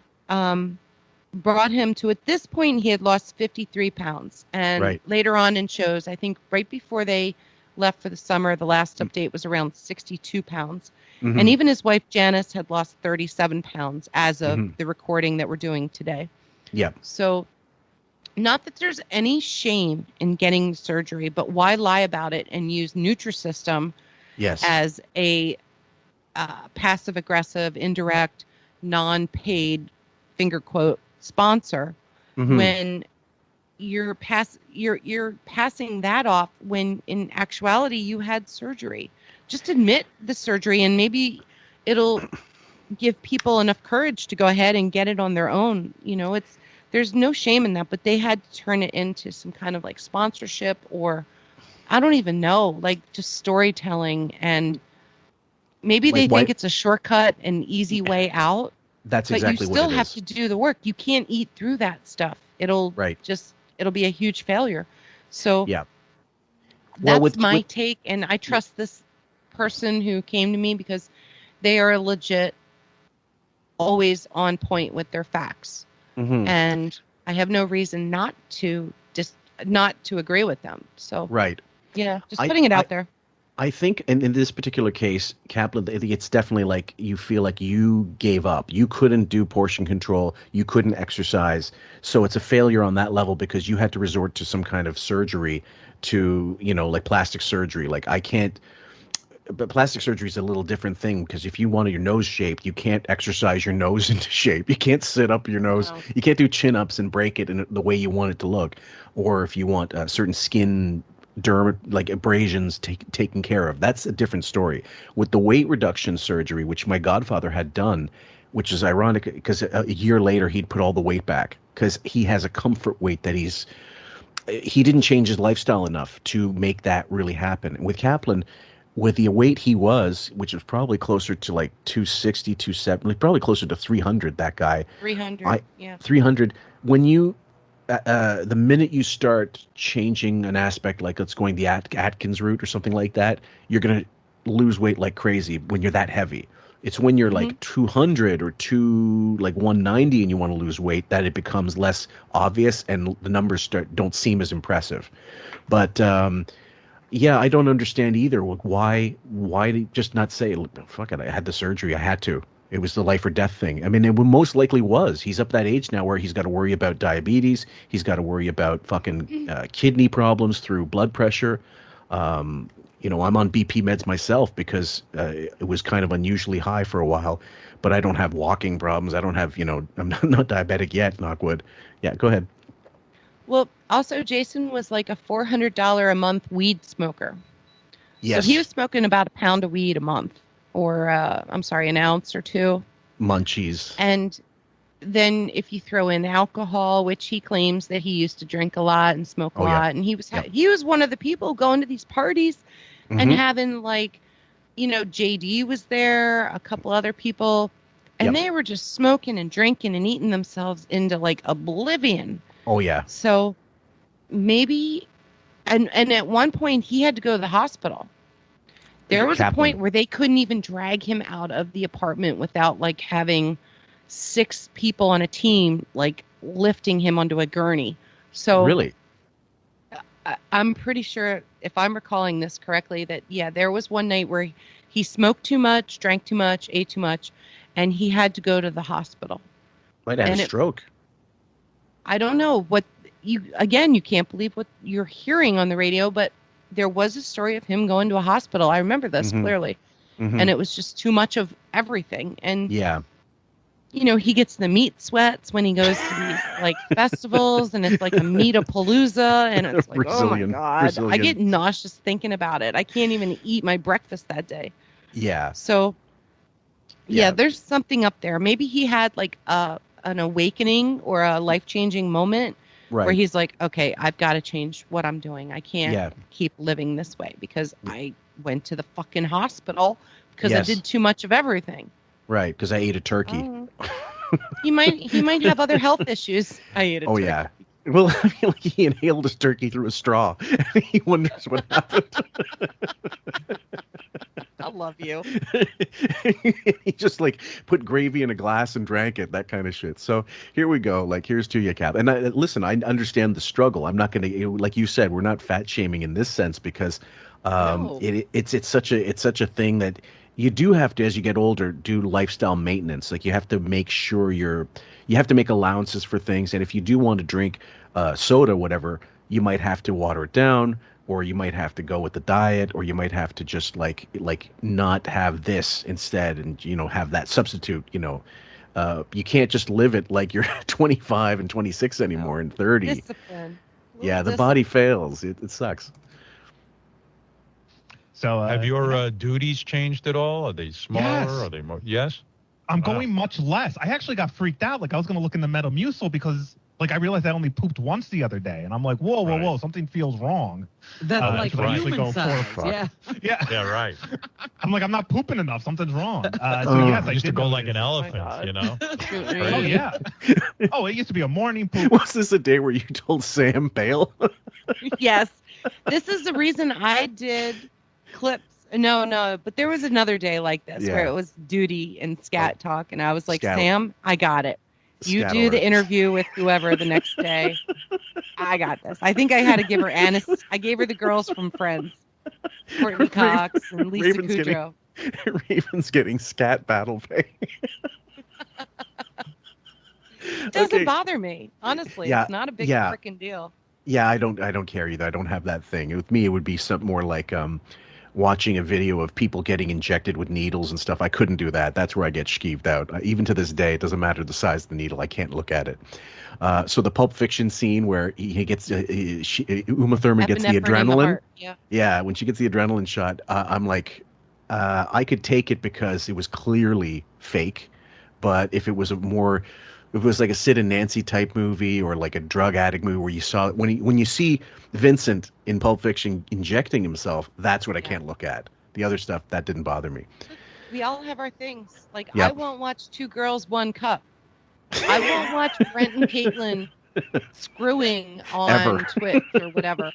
brought him to, at this point, he had lost 53 pounds. And later on in shows, I think right before they left for the summer, the last update was around 62 pounds. Mm-hmm. And even his wife, Janice, had lost 37 pounds as of the recording that we're doing today. Yeah. So not that there's any shame in getting surgery, but why lie about it and use Nutrisystem as a passive-aggressive, indirect, non-paid, finger quote, sponsor when you're passing that off when in actuality you had surgery. Just admit the surgery, and maybe it'll give people enough courage to go ahead and get it on their own. There's no shame in that, but they had to turn it into some kind of like sponsorship, or I don't even know, like just storytelling, and maybe they think it's a shortcut, an easy way out. That's exactly what it is. But you still have to do the work. You can't eat through that stuff. It'll be a huge failure. So that's my take, and I trust this person who came to me because they are legit, always on point with their facts. And I have no reason not to agree with them. So just putting it out there. I think in this particular case, Kaplan, it's definitely like you feel like you gave up. You couldn't do portion control. You couldn't exercise. So it's a failure on that level because you had to resort to some kind of surgery to, like plastic surgery. Like I can't. But plastic surgery is a little different thing because if you wanted your nose shaped, you can't exercise your nose into shape. You can't sit up your nose. No. You can't do chin-ups and break it in the way you want it to look. Or if you want certain skin like abrasions taken care of. That's a different story. With the weight reduction surgery, which my godfather had done, which is ironic because a year later he'd put all the weight back because he has a comfort weight that he didn't change his lifestyle enough to make that really happen. With Kaplan, with the weight he was, which was probably closer to like 260, 270, probably closer to 300, that guy. 300, 300. When you, the minute you start changing an aspect, like let's going the Atkins route or something like that, you're going to lose weight like crazy when you're that heavy. It's when you're like 200 or 190 and you want to lose weight that it becomes less obvious and the numbers don't seem as impressive. But, yeah, I don't understand either. Why just not say, fuck it, I had the surgery, I had to. It was the life or death thing. I mean, it most likely was. He's up that age now where he's got to worry about diabetes. He's got to worry about fucking kidney problems through blood pressure. I'm on BP meds myself because it was kind of unusually high for a while. But I don't have walking problems. I don't have, I'm not diabetic yet, knock wood. Yeah, go ahead. Well, also, Jason was like a $400 a month weed smoker. Yes. So he was smoking about a pound of weed a month, or an ounce or two. Munchies. And then if you throw in alcohol, which he claims that he used to drink a lot and smoke a lot, and he was one of the people going to these parties and having like, JD was there, a couple other people, and they were just smoking and drinking and eating themselves into like oblivion. Oh, yeah. So maybe, and at one point he had to go to the hospital. There was a point where they couldn't even drag him out of the apartment without like having 6 people on a team, like lifting him onto a gurney. So really, I'm pretty sure, if I'm recalling this correctly, that, there was one night where he smoked too much, drank too much, ate too much, and he had to go to the hospital. Might have a stroke. I don't know what you can't believe what you're hearing on the radio, but there was a story of him going to a hospital. I remember this clearly. And it was just too much of everything. And he gets the meat sweats when he goes to these like festivals, and it's like a meat-a-palooza, and it's like, oh my God, I get nauseous thinking about it. I can't even eat my breakfast that day. Yeah. So there's something up there. Maybe he had like an awakening or a life-changing moment where he's like, okay, I've got to change what I'm doing. I can't keep living this way because I went to the fucking hospital because I did too much of everything. Right, because I ate a turkey. He might have other health issues. I ate a turkey. Yeah. Well, I mean, like he inhaled his turkey through a straw. He wonders what happened. I love you. He just like put gravy in a glass and drank it, that kind of shit. So here we go. Like, here's to you, Cap. And listen, I understand the struggle. I'm not going to, like you said, we're not fat shaming in this sense because it's such a thing that you do have to, as you get older, do lifestyle maintenance. Like you have to make sure you have to make allowances for things. And if you do want to drink soda, whatever, you might have to water it down, or you might have to go with the diet, or you might have to just like not have this instead, and have that substitute. You can't just live it like you're 25 and 26 anymore and 30. Discipline. Yeah, the body fails. It sucks. So have your duties changed at all? Are they smaller? Yes. Are they more? Yes. I'm going much less. I actually got freaked out. Like I was going to look in the Metamucil because like I realized I only pooped once the other day, and I'm like, whoa, something feels wrong. That's like human size. Yeah. Yeah, right. I'm like, I'm not pooping enough. Something's wrong. So yes, I I used to did go notice. like an elephant, you know. Oh yeah. Oh, it used to be a morning poop. Was this a day where you told Sam bail? Yes. This is the reason I did clips. No, but there was another day like this where it was duty and scat talk, and I was like, Sam, I got it. You Scat do alert. the interview with whoever the next day. I got this. I think I had to give her I gave her the girls from Friends, Courtney Cox and Lisa Kudrow. Raven's getting scat battle pay. It doesn't bother me, honestly. Yeah, It's not a big yeah. freaking deal. Yeah, I don't care either. I don't have that thing. With me, it would be something more like watching a video of people getting injected with needles and stuff. I couldn't do that. That's where I get skeeved out. Even to this day, it doesn't matter the size of the needle. I can't look at it. So the Pulp Fiction scene where he gets Uma Thurman gets the Epinephrine in the adrenaline. heart, yeah. When she gets the adrenaline shot, I'm like, I could take it because it was clearly fake. But if it was if it was like a Sid and Nancy type movie or like a drug addict movie where you saw when you see Vincent in Pulp Fiction injecting himself, that's what I can't look at. The other stuff that didn't bother me. We all have our things. Like Yep. I won't watch Two Girls, One Cup. I won't watch Brent and Caitlin screwing on Ever. Twitch or whatever.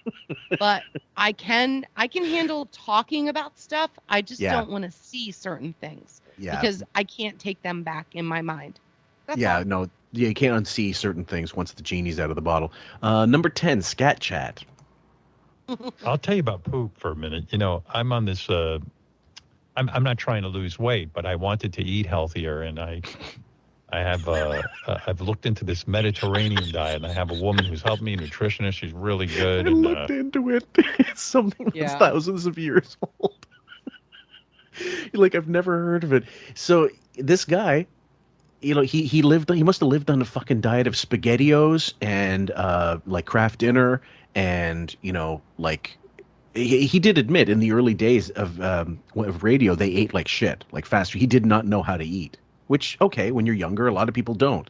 But I can handle talking about stuff. I just Yeah. don't want to see certain things Yeah. because I can't take them back in my mind. That's Yeah, all. no, you can't unsee certain things once the genie's out of the bottle. Number 10, Scat Chat. I'll tell you about poop for a minute. You know, I'm on this. I'm not trying to lose weight, but I wanted to eat healthier, and I have I've looked into this Mediterranean diet, and I have a woman who's helped me, a nutritionist. She's really good. I and, looked into it. It's something that's thousands of years old. Like, I've never heard of it. So this guy, you know, he must have lived on a fucking diet of SpaghettiOs and like Kraft Dinner, and you know, like he did admit in the early days of radio they ate like shit, like fast food. He did not know how to eat, which okay, when you're younger, a lot of people don't.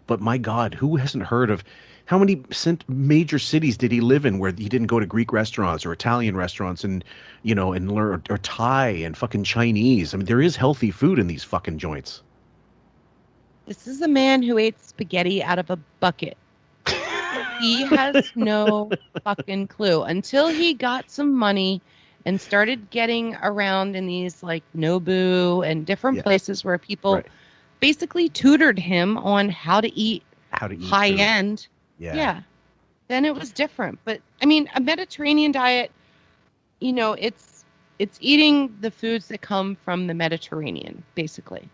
But my God, who hasn't heard of how many major cities did he live in where he didn't go to Greek restaurants or Italian restaurants and, you know, and learn or Thai and fucking Chinese? I mean, there is healthy food in these fucking joints. This is a man who ate spaghetti out of a bucket. He has no fucking clue until he got some money and started getting around in these like Nobu and different places where people basically tutored him on how to eat high food. end. Yeah. Then it was different. But I mean, a Mediterranean diet, you know, it's eating the foods that come from the Mediterranean, basically.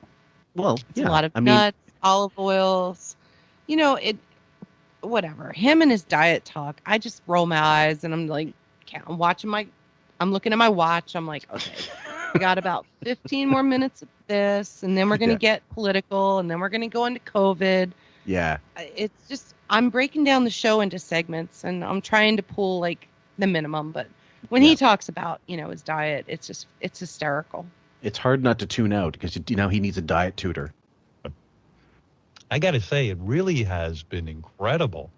Well, It's a lot of nuts, olive oils, you know, whatever. Him and his diet talk, I just roll my eyes and I'm like, I'm looking at my watch. I'm like, okay, we got about 15 more minutes of this, and then we're going to get political, and then we're going to go into COVID. Yeah. It's just, I'm breaking down the show into segments, and I'm trying to pull like the minimum. But when he talks about, you know, his diet, it's hysterical. It's hard not to tune out because, you know, he needs a diet tutor. I got to say, it really has been incredible.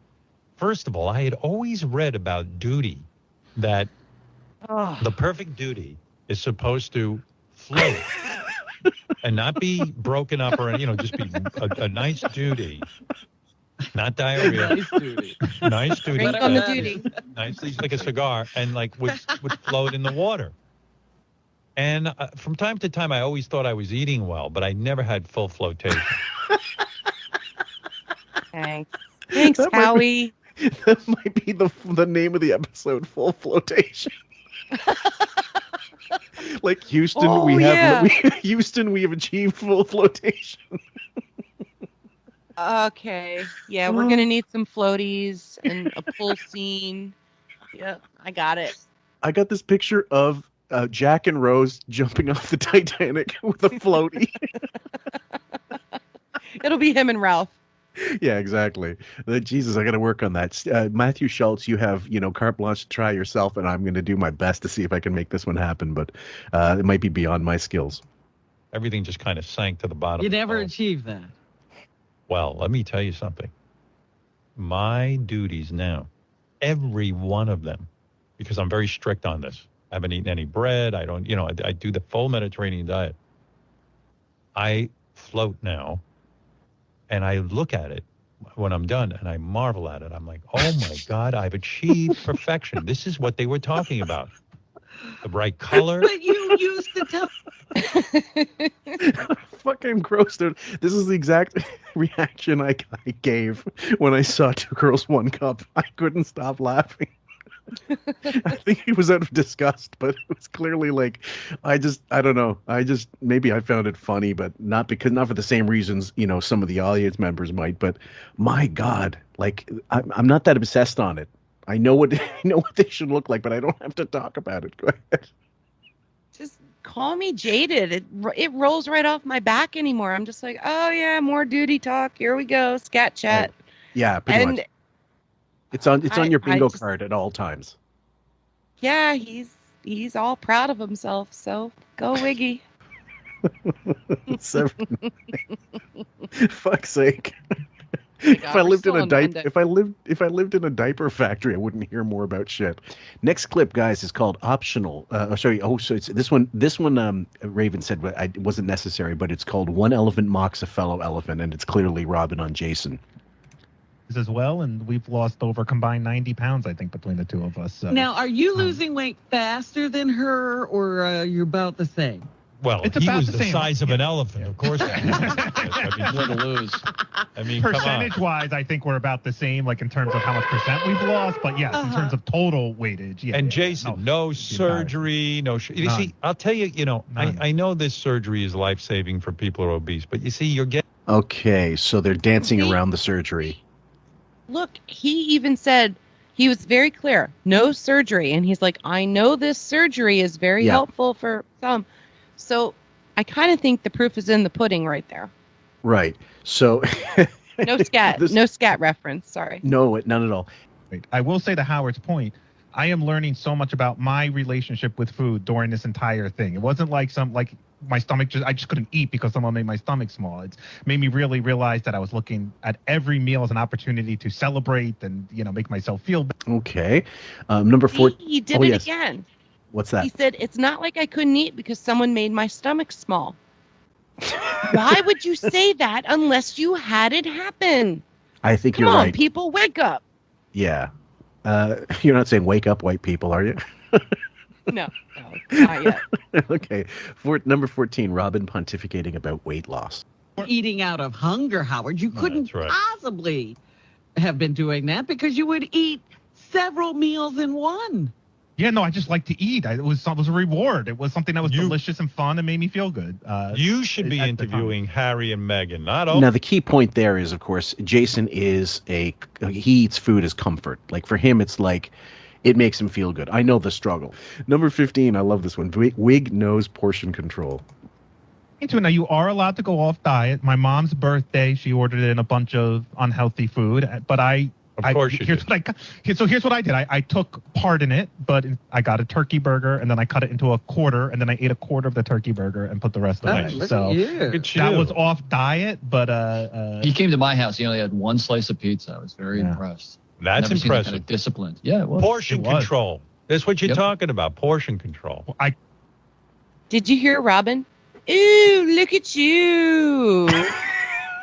First of all, I had always read about duty, that the perfect duty is supposed to float and not be broken up or, you know, just be a nice duty, not diarrhea. Nice duty. Nice duty. Drink on the duty. Nicely like a cigar, and like would float in the water. And from time to time, I always thought I was eating well, but I never had full flotation. Thanks, Howie. That might be the name of the episode, Full Flotation. Like Houston, Houston, we have achieved full flotation. Okay. Yeah, we're going to need some floaties and a pool scene. Yeah, I got it. I got this picture of Jack and Rose jumping off the Titanic with a floaty. It'll be him and Ralph. Yeah, exactly. Jesus, I got to work on that. Matthew Schultz, you have, carte blanche to try yourself, and I'm going to do my best to see if I can make this one happen, but it might be beyond my skills. Everything just kind of sank to the bottom. You never achieve that. Well, let me tell you something. My duties now, every one of them, because I'm very strict on this. I haven't eaten any bread. I don't, I do the full Mediterranean diet. I float now, and I look at it when I'm done, and I marvel at it. I'm like, oh, my God, I've achieved perfection. This is what they were talking about. The right color. But you used to tell. Fucking gross, dude. This is the exact reaction I gave when I saw Two Girls, One Cup. I couldn't stop laughing. I think he was out of disgust, but it was clearly like, I don't know. Maybe I found it funny, but not for the same reasons, some of the audience members might, but my God, like, I'm not that obsessed on it. I know what they should look like, but I don't have to talk about it. Go ahead. Just call me jaded. It rolls right off my back anymore. I'm just like, oh yeah, more duty talk. Here we go, scat chat. Right. Yeah, pretty much. It's on your bingo card at all times. Yeah, he's all proud of himself. So go Wiggy. 7. Fuck's sake. If I lived in a diaper factory, I wouldn't hear more about shit. Next clip, guys, is called Optional. So it's this one. Raven said it wasn't necessary, but it's called One Elephant Mocks a Fellow Elephant, and it's clearly Robin on Jason. As well, and we've lost over combined 90 pounds, I think, between the two of us. So. Now, are you losing weight faster than her, or you're about the same? Well, he was the size of an elephant, of course. I mean, more to lose. I mean, percentage-wise, I think we're about the same, like in terms of how much percent we've lost. But yes, in terms of total weightage, yeah. And Jason, no surgery, no. You see, I'll tell you, I know this surgery is life-saving for people who are obese, but you see, you're getting. Okay, so they're dancing around the surgery. Look, he even said, he was very clear, no surgery. And he's like, I know this surgery is very helpful for some. So I kind of think the proof is in the pudding right there. Right. So no scat reference. Sorry. No, none at all. I will say to Howard's point, I am learning so much about my relationship with food during this entire thing. It wasn't like my stomach I just couldn't eat because someone made my stomach small. It's made me really realize that I was looking at every meal as an opportunity to celebrate and, make myself feel better. Okay. Number 4. He did it again. What's that? He said, it's not like I couldn't eat because someone made my stomach small. Why would you say that unless you had it happen? I think you're right. Come on, right. people, wake up. Yeah. You're not saying wake up, white people, are you? No, not yet. Okay. Number 14, Robin pontificating about weight loss. Eating out of hunger, Howard. You couldn't possibly have been doing that because you would eat several meals in one. Yeah, no, I just like to eat. It was a reward. It was something that was delicious and fun and made me feel good. You should be interviewing Harry and Meghan, not all. Now, the key point there is, of course, Jason he eats food as comfort. Like, for him, it's like, it makes him feel good. I know the struggle. Number 15, I love this one. Wig knows portion control. Now, you are allowed to go off diet. My mom's birthday, she ordered in a bunch of unhealthy food, but Of course you did. So here's what I did. I took part in it, but I got a turkey burger, and then I cut it into a quarter, and then I ate a quarter of the turkey burger and put the rest away. So that was off diet, but he came to my house. He only had one slice of pizza. I was very impressed. That's impressive. impressive. Kind of disciplined. Yeah, it was. Portion control. That's what you're talking about. Portion control. Did you hear Robin? Ooh, look at you.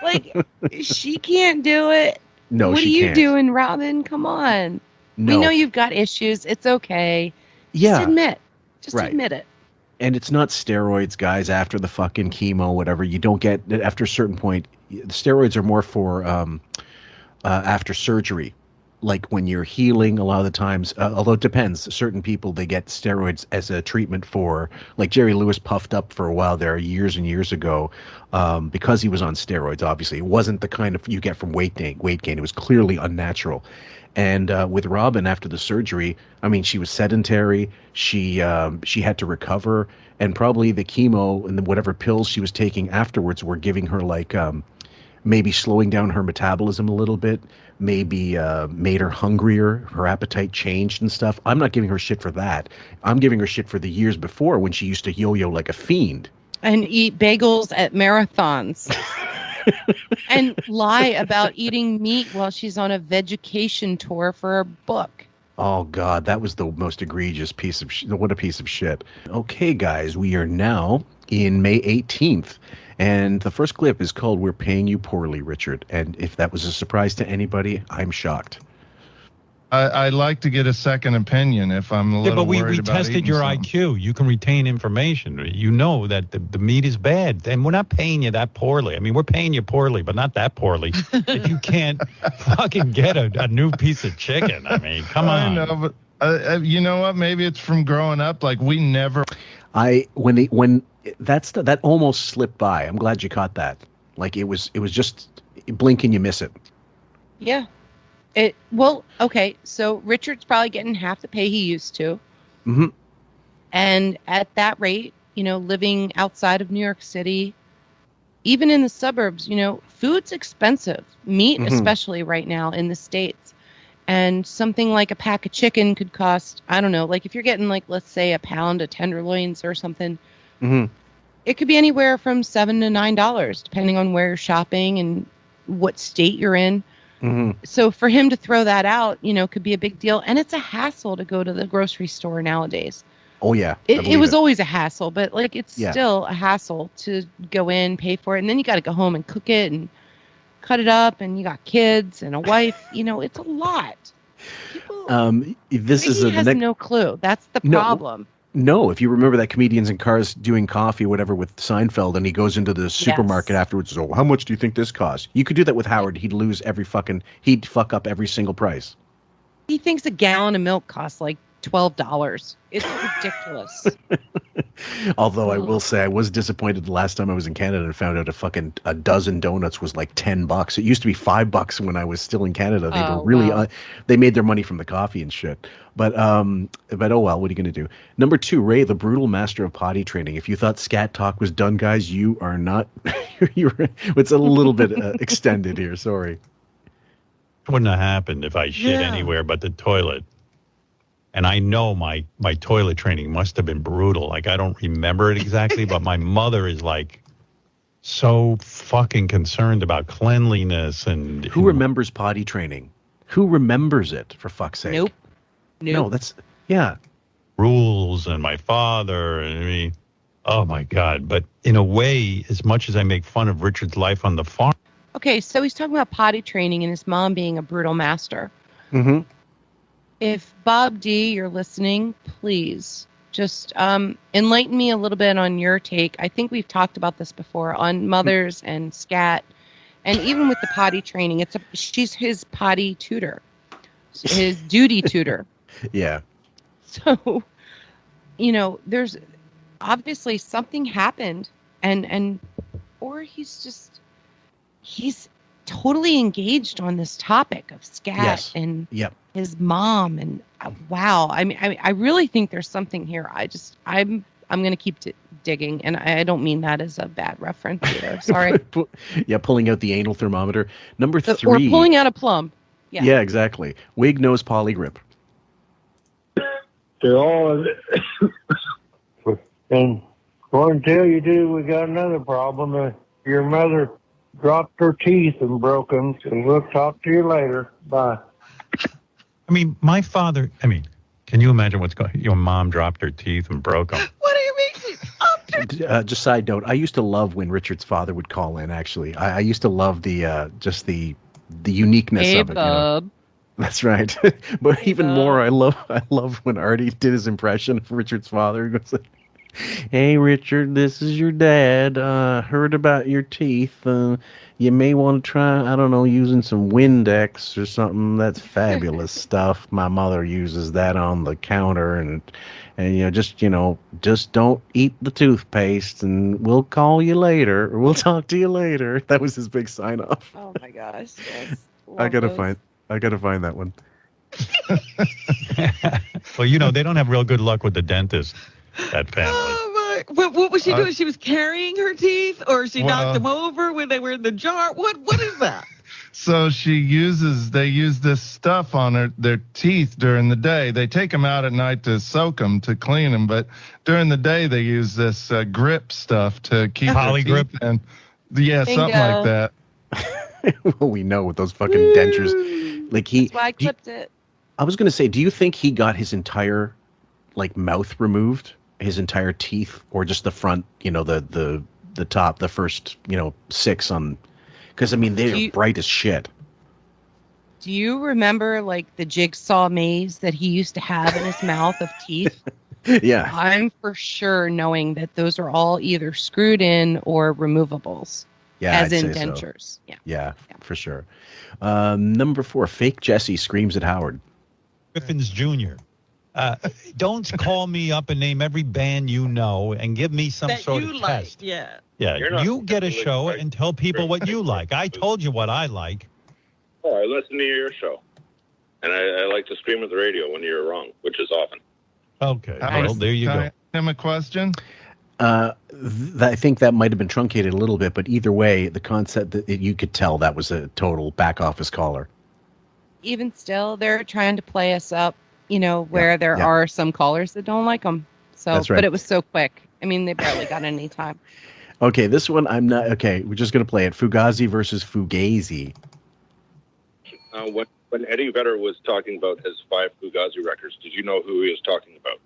Like, she can't do it. No, what are she you can't. doing, Robin? Come on. No. We know you've got issues. It's okay. Yeah. Just admit. Right. Admit it. And it's not steroids, guys, after the fucking chemo, whatever. You don't get, after a certain point, the steroids are more for after surgery. Like when you're healing, a lot of the times, although it depends, certain people, they get steroids as a treatment for, like Jerry Lewis puffed up for a while there years and years ago because he was on steroids, obviously. It wasn't the kind of you get from weight gain. It was clearly unnatural. And with Robin, after the surgery, I mean, she was sedentary. She had to recover. And probably the chemo and whatever pills she was taking afterwards were giving her like maybe slowing down her metabolism a little bit, maybe made her hungrier, her appetite changed and stuff. I'm not giving her shit for that. I'm giving her shit for the years before when she used to yo-yo like a fiend. And eat bagels at marathons. And lie about eating meat while she's on a vegetation tour for a book. Oh, God, that was the most egregious piece of what a piece of shit. Okay, guys, we are now in May 18th. And the first clip is called We're Paying You Poorly, Richard. And if that was a surprise to anybody, I'm shocked. I'd like to get a second opinion if I'm a little worried about we tested your something. IQ. You can retain information. You know that the meat is bad. And we're not paying you that poorly. I mean, we're paying you poorly, but not that poorly. If you can't fucking get a new piece of chicken. I mean, come on. I know, but you know what? Maybe it's from growing up. Like, we never... That almost slipped by. I'm glad you caught that. Like, it was just blink and you miss it. Yeah. Okay, so Richard's probably getting half the pay he used to. Mm-hmm. And at that rate, living outside of New York City, even in the suburbs, food's expensive. Meat, especially right now in the States. And something like a pack of chicken could cost, I don't know, like if you're getting like, let's say a pound of tenderloins or something, it could be anywhere from $7 to $9, depending on where you're shopping and what state you're in. So for him to throw that out, could be a big deal. And it's a hassle to go to the grocery store nowadays. Oh, yeah. It was always a hassle, but like it's still a hassle to go in, pay for it. And then you got to go home and cook it and cut it up. And you got kids and a wife. It's a lot. He has no clue. That's the problem. No, if you remember that Comedians in Cars Doing Coffee, whatever, with Seinfeld, and he goes into the supermarket afterwards and says, oh, how much do you think this costs? You could do that with Howard. He'd lose he'd fuck up every single price. He thinks a gallon of milk costs like $12. It's ridiculous. Although I will say I was disappointed the last time I was in Canada and found out a dozen donuts was like $10. It used to be $5 when I was still in Canada. They were really they made their money from the coffee and shit. But oh well, what are you going to do? Number 2, Ray, the brutal master of potty training. If you thought scat talk was done, guys, you are not. It's a little bit extended here. Sorry. It wouldn't have happened if I shit anywhere but the toilet. And I know my toilet training must have been brutal. Like, I don't remember it exactly, but my mother is like so fucking concerned about cleanliness. And who remembers potty training? Who remembers it, for fuck's sake? Nope. No, that's rules and my father. And I mean, oh my God. But in a way, as much as I make fun of Richard's life on the farm. Okay, so he's talking about potty training and his mom being a brutal master. Mm-hmm. If Bob D, you're listening, please just enlighten me a little bit on your take. I think we've talked about this before on mothers and scat, and even with the potty training, she's his potty tutor, his duty tutor. Yeah. So, there's obviously something happened, or he's totally engaged on this topic of scat and his mom, and wow. I mean, I really think there's something here. I'm going to keep digging, and I don't mean that as a bad reference either. Sorry. Pulling out the anal thermometer. Number 3. Or pulling out a plum. Yeah, exactly. Wig nose polygrip. And until you do, we got another problem. Your mother dropped her teeth and broke them, and we'll talk to you later. Bye. I mean, my father, can you imagine what's going on? Your mom dropped her teeth and broke them. What do you mean? Just side note, I used to love when Richard's father would call in, actually. I used to love the uniqueness of it. Bub. That's right. But even more, I love when Artie did his impression of Richard's father. He goes, hey, Richard, this is your dad. Heard about your teeth. You may want to try, I don't know, using some Windex or something. That's fabulous stuff. My mother uses that on the counter, and just don't eat the toothpaste, and we'll call you later, or we'll talk to you later. That was his big sign off. Oh my gosh. Yes. I gotta find that one. Well, they don't have real good luck with the dentist, that family. Oh What was she doing? She was carrying her teeth, or she knocked them over when they were in the jar? What is that? So they use this stuff on their teeth during the day. They take them out at night to soak them, to clean them. But during the day, they use this grip stuff to keep Poly their teeth in. Yeah, Bingo. something like that. Well, we know with those fucking dentures. Like That's why I clipped it. I was going to say, do you think he got his entire mouth removed, his entire teeth, or just the front, the top, the first, 6 on, because I mean, they're bright as shit. Do you remember the jigsaw maze that he used to have in his mouth of teeth? Yeah. I'm for sure knowing that those are all either screwed in or removables. Yeah, as I'd in say so. dentures. Yeah, for sure. Number 4, fake Jesse screams at Howard. Griffin's Jr. Don't call me up and name every band you know and give me some sort of test. Yeah. Yeah, you get a show and tell people what you like. I told you what I like. Oh, I listen to your show. And I like to scream at the radio when you're wrong, which is often. Okay, well, there you go. Can I ask him a question? I think that might have been truncated a little bit, but either way, the concept that you could tell that was a total back office caller. Even still, they're trying to play us up, where there are some callers that don't like them. So, That's right. But it was so quick. I mean, they barely got any time. Okay, this one I'm not. Okay, we're just gonna play it. Fugazi versus Fugazi. When Eddie Vedder was talking about his 5 Fugazi records, did you know who he was talking about?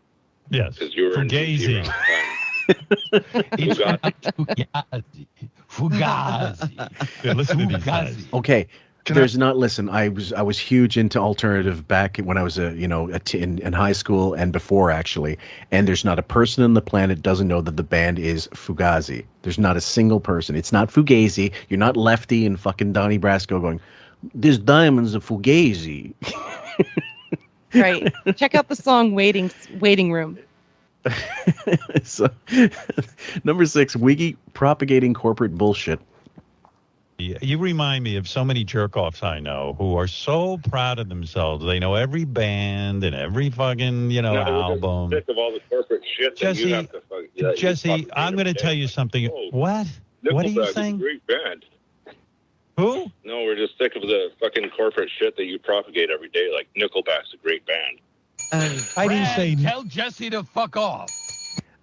Yes. Because you were Fugazi. in DC around the time. Fugazi. Yeah, listen to these guys. Okay, listen. I was huge into alternative back when I was in high school and before actually. And there's not a person on the planet doesn't know that the band is Fugazi. There's not a single person. It's not Fugazi. You're not Lefty and fucking Donnie Brasco going, "There's diamonds of Fugazi." Right. Check out the song "Waiting Room." So, number 6, Wiggy propagating corporate bullshit. You remind me of so many jerk-offs I know who are so proud of themselves. They know every band and every fucking, album. Sick of all the corporate shit that you have to Jesse, I'm going to tell you something. What? What are you saying? Is a great band. Who? No, we're just sick of the fucking corporate shit that you propagate every day. Like Nickelback's a great band. I didn't say. Tell Jesse to fuck off.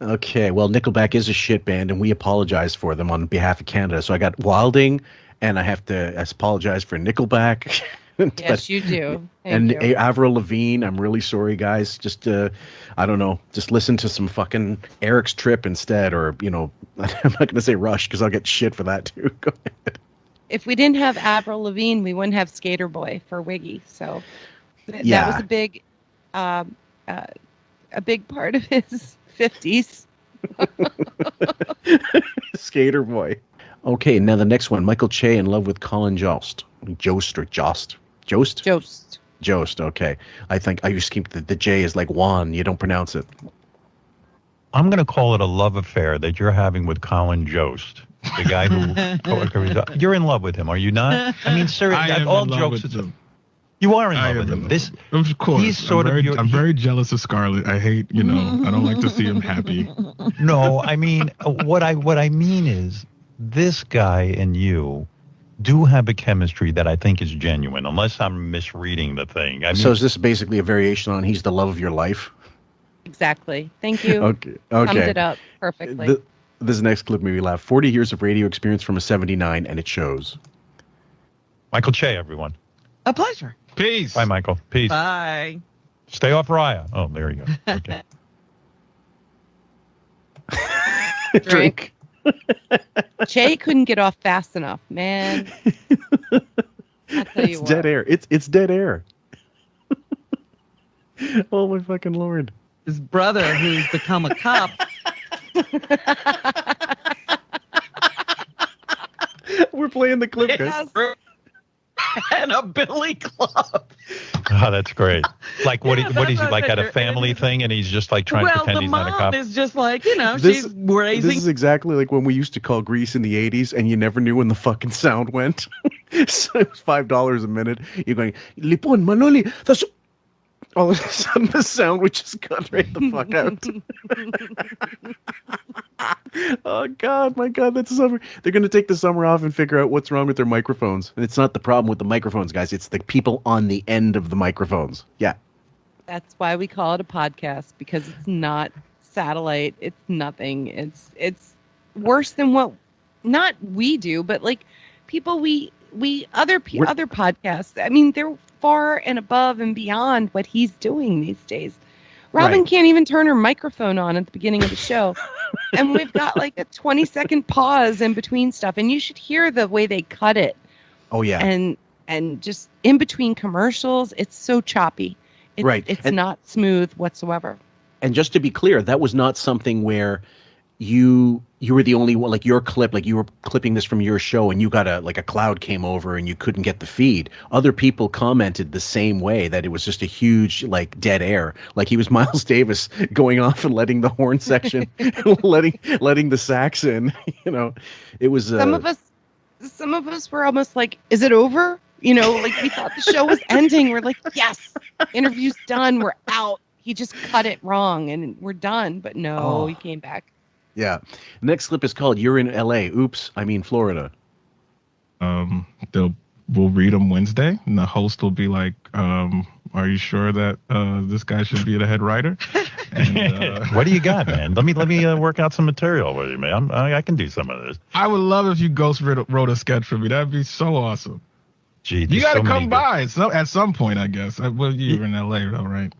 Okay, well, Nickelback is a shit band, and we apologize for them on behalf of Canada. So I got Wilding, and I have to apologize for Nickelback. Yes, you do. Thank you. Avril Lavigne, I'm really sorry, guys. Just, I don't know, just listen to some fucking Eric's Trip instead, or, I'm not going to say Rush, because I'll get shit for that, too. Go ahead. If we didn't have Avril Lavigne, we wouldn't have Skater Boy for Wiggy. So that was a big part of his 50s. Skater Boy. Okay, now the next one. Michael Che in love with Colin Jost. Jost or Jost? Jost? Jost. Jost, okay. I think I used to keep the J is like Juan. You don't pronounce it. I'm going to call it a love affair that you're having with Colin Jost. The guy who you're in love with him, are you not? I mean, seriously, all jokes. You are in love with him. This, of course. He's sort I'm very jealous of Scarlett. I hate, I don't like to see him happy. No, I mean, what I mean is, this guy and you do have a chemistry that I think is genuine, unless I'm misreading the thing. So is this basically a variation on "He's the love of your life"? Exactly. Thank you. Okay. Summed it up perfectly. This next clip made me laugh. 40 years of radio experience from a 79, and it shows. Michael Che, everyone. A pleasure. Peace. Bye, Michael. Peace. Bye. Stay off Raya. Oh, there you go. Okay. Drink. Che couldn't get off fast enough, man. I'll tell you It's dead air. It's dead air. Oh my fucking Lord. His brother, who's become a cop. We're playing the clip, guys. And a billy club. Oh, that's great. Like, what is he, like at a family thing, and he's just like trying to pretend he's not a cop? Well, the mom is just like, she's raising. This is exactly like when we used to call Grease in the 80s, and you never knew when the fucking sound went. So it was $5 a minute. You're going, Lipon, Manoli, that's... All of a sudden, the sound would just cut right the fuck out. Oh God, my God, that's summer. They're going to take the summer off and figure out what's wrong with their microphones. And it's not the problem with the microphones, guys. It's the people on the end of the microphones. Yeah. That's why we call it a podcast, because it's not satellite. It's nothing. It's worse than what not we do, but like people other podcasts. I mean, they're far and above and beyond what he's doing these days. Robin can't even turn her microphone on at the beginning of the show. And we've got like a 20-second pause in between stuff. And you should hear the way they cut it. Oh, yeah. And just in between commercials, it's so choppy. It's not smooth whatsoever. And just to be clear, that was not something where you were the only one, like your clip, like you were clipping this from your show and you got a cloud came over and you couldn't get the feed. Other people commented the same way, that it was just a huge like dead air. Like he was Miles Davis going off and letting the horn section, letting the sax in, it was some of us were almost like, is it over? Like we thought the show was ending. We're like, yes, interview's done. We're out. He just cut it wrong and we're done. But no, he came back. Yeah. The next clip is called "You're in LA." Oops, I mean Florida. We'll read them Wednesday, and the host will be like, "Are you sure that this guy should be the head writer?" And, what do you got, man? Let me work out some material with you, man. I can do some of this. I would love if you ghost wrote a sketch for me. That'd be so awesome. Gee, you got to come by at some point, I guess. Well, you're in LA, though, right?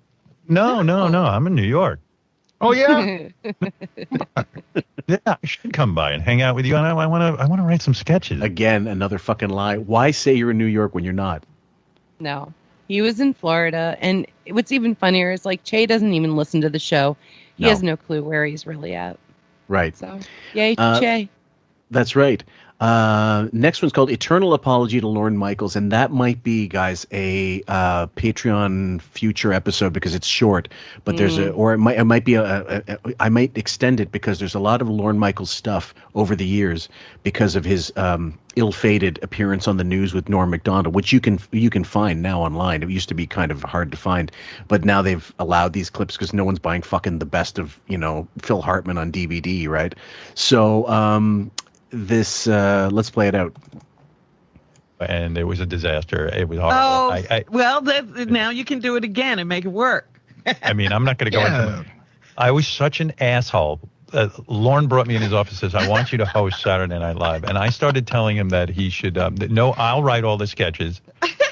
No. I'm in New York. Oh yeah. Yeah, I should come by and hang out with you. And I want to write some sketches. Again, another fucking lie. Why say you're in New York when you're not? No, he was in Florida. And what's even funnier is like Che doesn't even listen to the show. He has no clue where he's really at. Right. So, yay, Che. That's right. Next one's called "Eternal Apology to Lorne Michaels," and that might be, guys, a Patreon future episode because it's short. But there's it might be I might extend it because there's a lot of Lorne Michaels stuff over the years because of his ill-fated appearance on the news with Norm Macdonald, which you can find now online. It used to be kind of hard to find, but now they've allowed these clips because no one's buying fucking the best of Phil Hartman on DVD, right? So. This let's play it out. And it was a disaster. It was horrible. Now you can do it again and make it work. I mean, I'm not going to go into it. I was such an asshole. Lorne brought me in his office and says, "I want you to host Saturday Night Live." And I started telling him that he should, I'll write all the sketches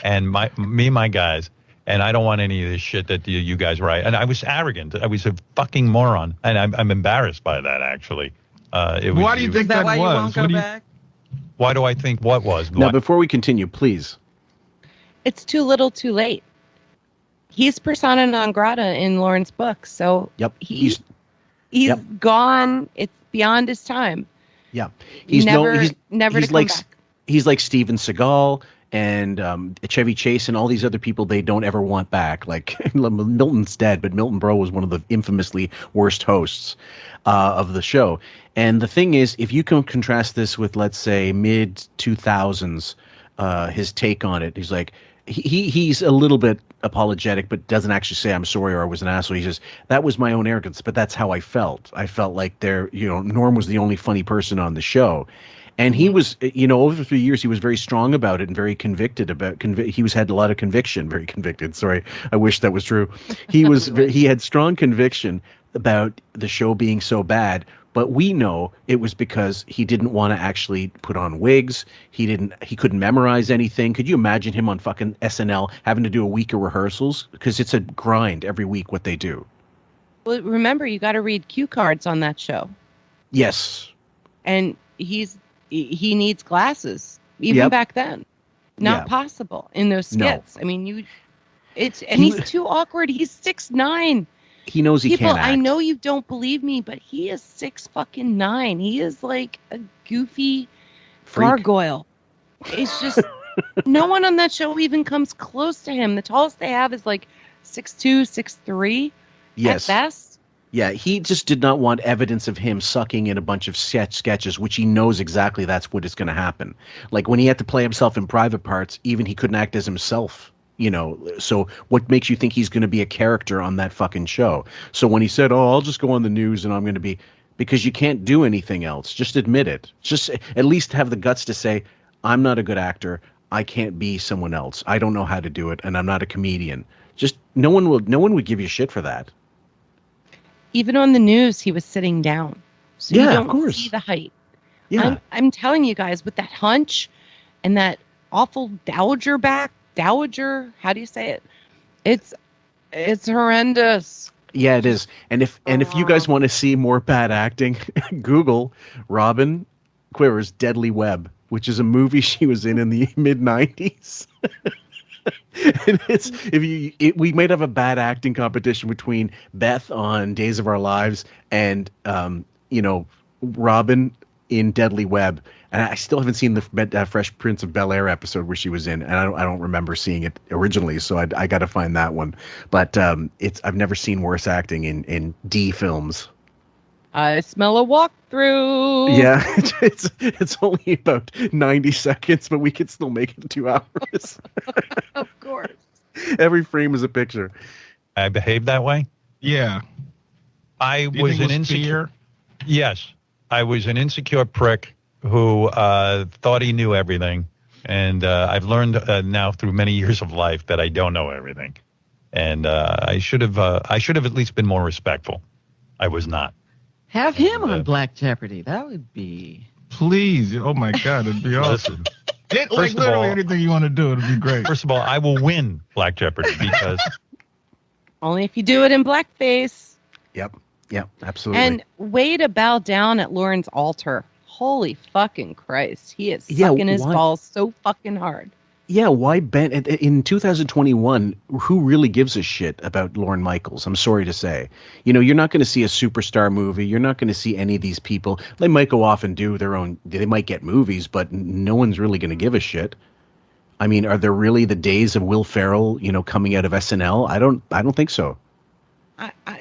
and my guys. And I don't want any of this shit that you guys write. And I was arrogant. I was a fucking moron. And I'm embarrassed by that, actually. Why do you think that was? You won't go back? Why do I think what was? Now, before we continue, please. It's too little, too late. He's persona non grata in Lorne's book, so he's gone. It's beyond his time. Yeah, he's never to come back. He's like Steven Seagal and Chevy Chase and all these other people they don't ever want back. Like Milton's dead, but Milton Berle was one of the infamously worst hosts of the show. And the thing is, if you can contrast this with, let's say, mid-2000s, his take on it, he's like, he's a little bit apologetic, but doesn't actually say I'm sorry or I was an asshole. He says, that was my own arrogance, but that's how I felt. I felt like Norm was the only funny person on the show. And he was, over 3 years, he was very strong about it and very convicted about. He had a lot of conviction, very convicted. Sorry, I wish that was true. He had strong conviction about the show being so bad. But we know it was because he didn't want to actually put on wigs. He couldn't memorize anything. Could you imagine him on fucking SNL having to do a week of rehearsals? Because it's a grind every week what they do. Well, remember, you got to read cue cards on that show. Yes. And he needs glasses even back then. Not possible in those skits. No. I mean, he's too awkward. He's 6'9". He knows he can't act. I know you don't believe me, but he is 6'9". He is like a goofy gargoyle. It's just no one on that show even comes close to him. The tallest they have is like 6'2", 6'3". Yes. At best. Yeah, he just did not want evidence of him sucking in a bunch of sketches, which he knows exactly that's what is going to happen. Like when he had to play himself in private parts, even he couldn't act as himself. So what makes you think he's going to be a character on that fucking show? So when he said, "Oh, I'll just go on the news and I'm going to be," because you can't do anything else. Just admit it. Just at least have the guts to say, I'm not a good actor. I can't be someone else. I don't know how to do it, and I'm not a comedian. Just no one would give you shit for that. Even on the news, he was sitting down. So you don't see the height. Yeah. I'm telling you guys, with that hunch and that awful dowager, how do you say it? It's horrendous. Yeah, it is. And if you guys want to see more bad acting, Google Robin Quivers' Deadly Web, which is a movie she was in the mid-90s. And we might have a bad acting competition between Beth on Days of Our Lives and Robin in Deadly Web, and I still haven't seen the Fresh Prince of Bel-Air episode where she was in, and I don't remember seeing it originally, so I got to find that one. But I've never seen worse acting in D films. I smell a walkthrough. Yeah, it's only about 90 seconds, but we can still make it 2 hours. Of course. Every frame is a picture. I behaved that way? Yeah. I was an insecure. Yes. I was an insecure prick who thought he knew everything. And I've learned now through many years of life that I don't know everything. And I should have at least been more respectful. I was not. Have him on Black Jeopardy. That would be. Please. Oh, my God. It'd be awesome. Literally anything you want to do, it'd be great. First of all, I will win Black Jeopardy because... Only if you do it in blackface. Yep, absolutely. And way to bow down at Lauren's altar. Holy fucking Christ. He is sucking his balls so fucking hard. Yeah, why Ben? In 2021, who really gives a shit about Lorne Michaels? I'm sorry to say. You're not going to see a superstar movie. You're not going to see any of these people. They might go off and do their own. They might get movies, but no one's really going to give a shit. I mean, are there really the days of Will Ferrell, coming out of SNL? I don't think so.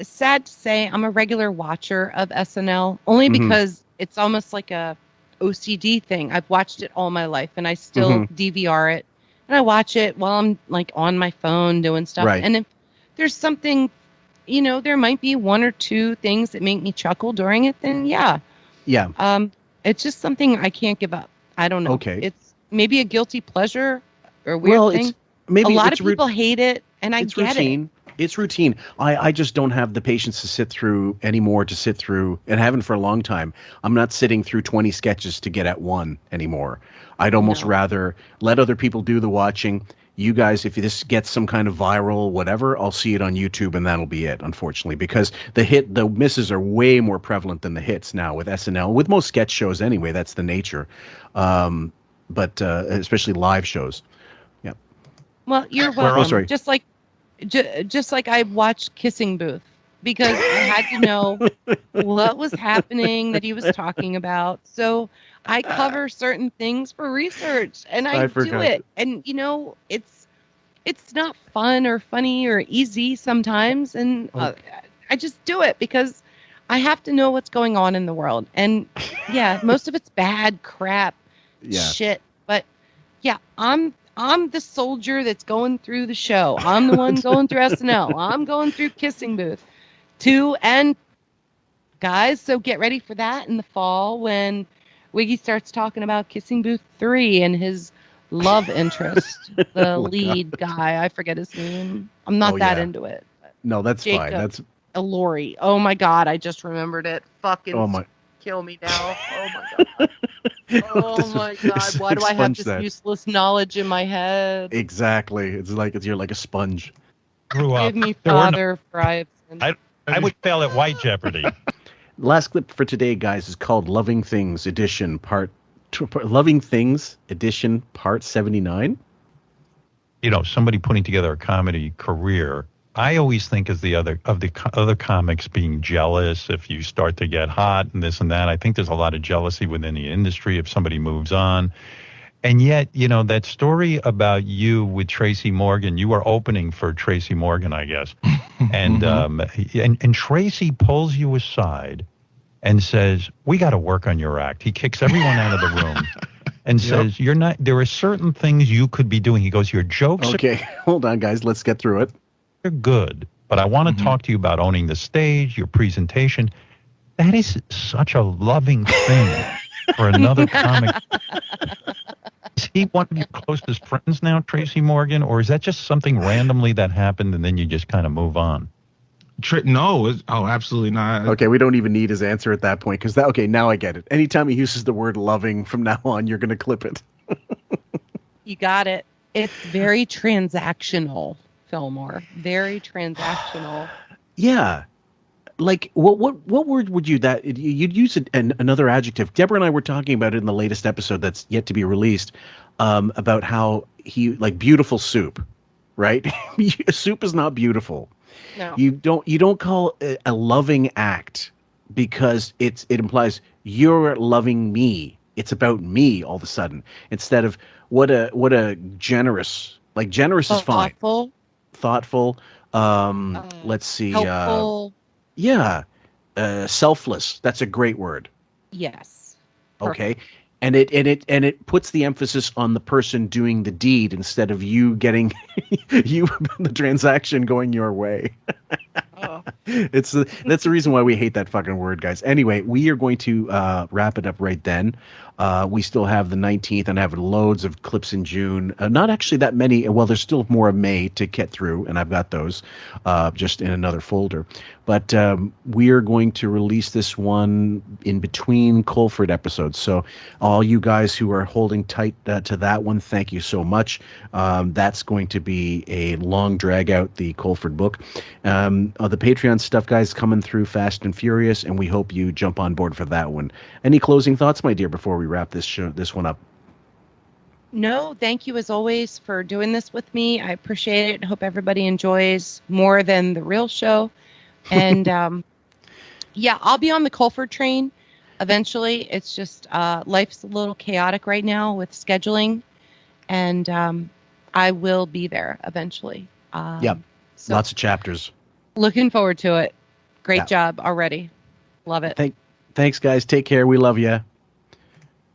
Sad to say, I'm a regular watcher of SNL only because it's almost like a OCD thing. I've watched it all my life, and I still DVR it. And I watch it while I'm like on my phone doing stuff. Right. And if there's something, there might be 1 or 2 things that make me chuckle during it, then yeah. It's just something I can't give up. I don't know. Okay. It's maybe a guilty pleasure or weird thing. A lot of people hate it, and I get routine. It's routine. I just don't have the patience to sit through, and haven't for a long time. I'm not sitting through 20 sketches to get at one anymore. I'd almost rather let other people do the watching. You guys, if this gets some kind of viral, whatever, I'll see it on YouTube, and that'll be it, unfortunately, because the misses are way more prevalent than the hits now with SNL, with most sketch shows anyway. That's the nature. But especially live shows. Yeah. Well, you're welcome. Sorry. Just like I watched Kissing Booth because I had to know what was happening that he was talking about. So I cover certain things for research, and I do it. And it's not fun or funny or easy sometimes, and I just do it because I have to know what's going on in the world. And yeah, most of it's bad crap shit. But yeah, I'm the soldier that's going through the show. I'm the one going through SNL. I'm going through Kissing Booth 2 and guys. So get ready for that in the fall when Wiggy starts talking about Kissing Booth 3 and his love interest, the lead guy. I forget his name. I'm not that into it. No, that's Jacob fine. That's Elordi. Oh my God, I just remembered it. Fucking kill me now. Oh my God. Oh my God! Why do I have this useless knowledge in my head? Exactly. You're like a sponge. Grew up. Give me Father Fry. I would fail at White Jeopardy. Last clip for today, guys, is called "Loving Things Edition Loving Things Edition Part 79." Somebody putting together a comedy career. I always think of the other comics being jealous if you start to get hot and this and that. I think there's a lot of jealousy within the industry if somebody moves on. And yet, that story about you with Tracy Morgan, you were opening for Tracy Morgan, I guess. And and Tracy pulls you aside and says, "We got to work on your act." He kicks everyone out of the room and says, there are certain things you could be doing. He goes, "Your jokes." Okay, hold on, guys. Let's get through it. You're good, but I want to talk to you about owning the stage, your presentation. That is such a loving thing for another comic. Is he one of your closest friends now, Tracy Morgan, or is that just something randomly that happened and then you just kind of move on? No, absolutely not. Okay, we don't even need his answer at that point because okay, now I get it. Anytime he uses the word loving from now on, you're going to clip it. You got it. It's very transactional, Fillmore. Very transactional. Yeah. Like what word would you'd use another adjective? Deborah and I were talking about it in the latest episode that's yet to be released about how he like beautiful soup, right? Soup is not beautiful. No. You don't call it a loving act because it implies you're loving me. It's about me all of a sudden instead of what a generous, like generous is fine. Thoughtful. Let's see. Helpful. Selfless. That's a great word. Yes. Okay. And it puts the emphasis on the person doing the deed instead of you getting the transaction going your way. Oh. That's the reason why we hate that fucking word, guys. Anyway, we are going to wrap it up right then. We still have the 19th and have loads of clips in June. Not actually that many. Well, there's still more of May to get through, and I've got those just in another folder. But we are going to release this one in between Colford episodes. So all you guys who are holding tight to that one, thank you so much. That's going to be a long drag out, the Colford book. The Patreon stuff, guys, coming through fast and furious, and we hope you jump on board for that one. Any closing thoughts, my dear, before we wrap this one up? No, thank you as always for doing this with me. I appreciate it. Hope everybody enjoys more than the real show. And yeah, I'll be on the Colford train eventually. It's just life's a little chaotic right now with scheduling, and I will be there eventually. Yep. So lots of chapters. Looking forward to it. Great job already. Love it. Thanks, guys. Take care. We love you.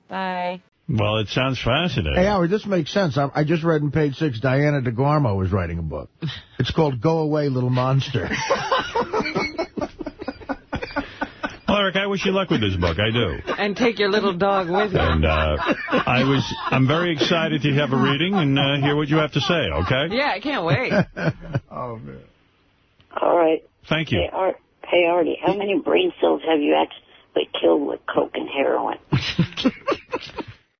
Bye. Well, it sounds fascinating. Hey, Howard, this makes sense. I just read in page 6, Diana DeGarmo is writing a book. It's called Go Away, Little Monster. Well, Eric, I wish you luck with this book. I do. And take your little dog with you. And I'm very excited to have a reading and hear what you have to say, okay? Yeah, I can't wait. Oh, man. All right. Thank you. Hey, Artie, how many brain cells have you actually killed with coke and heroin?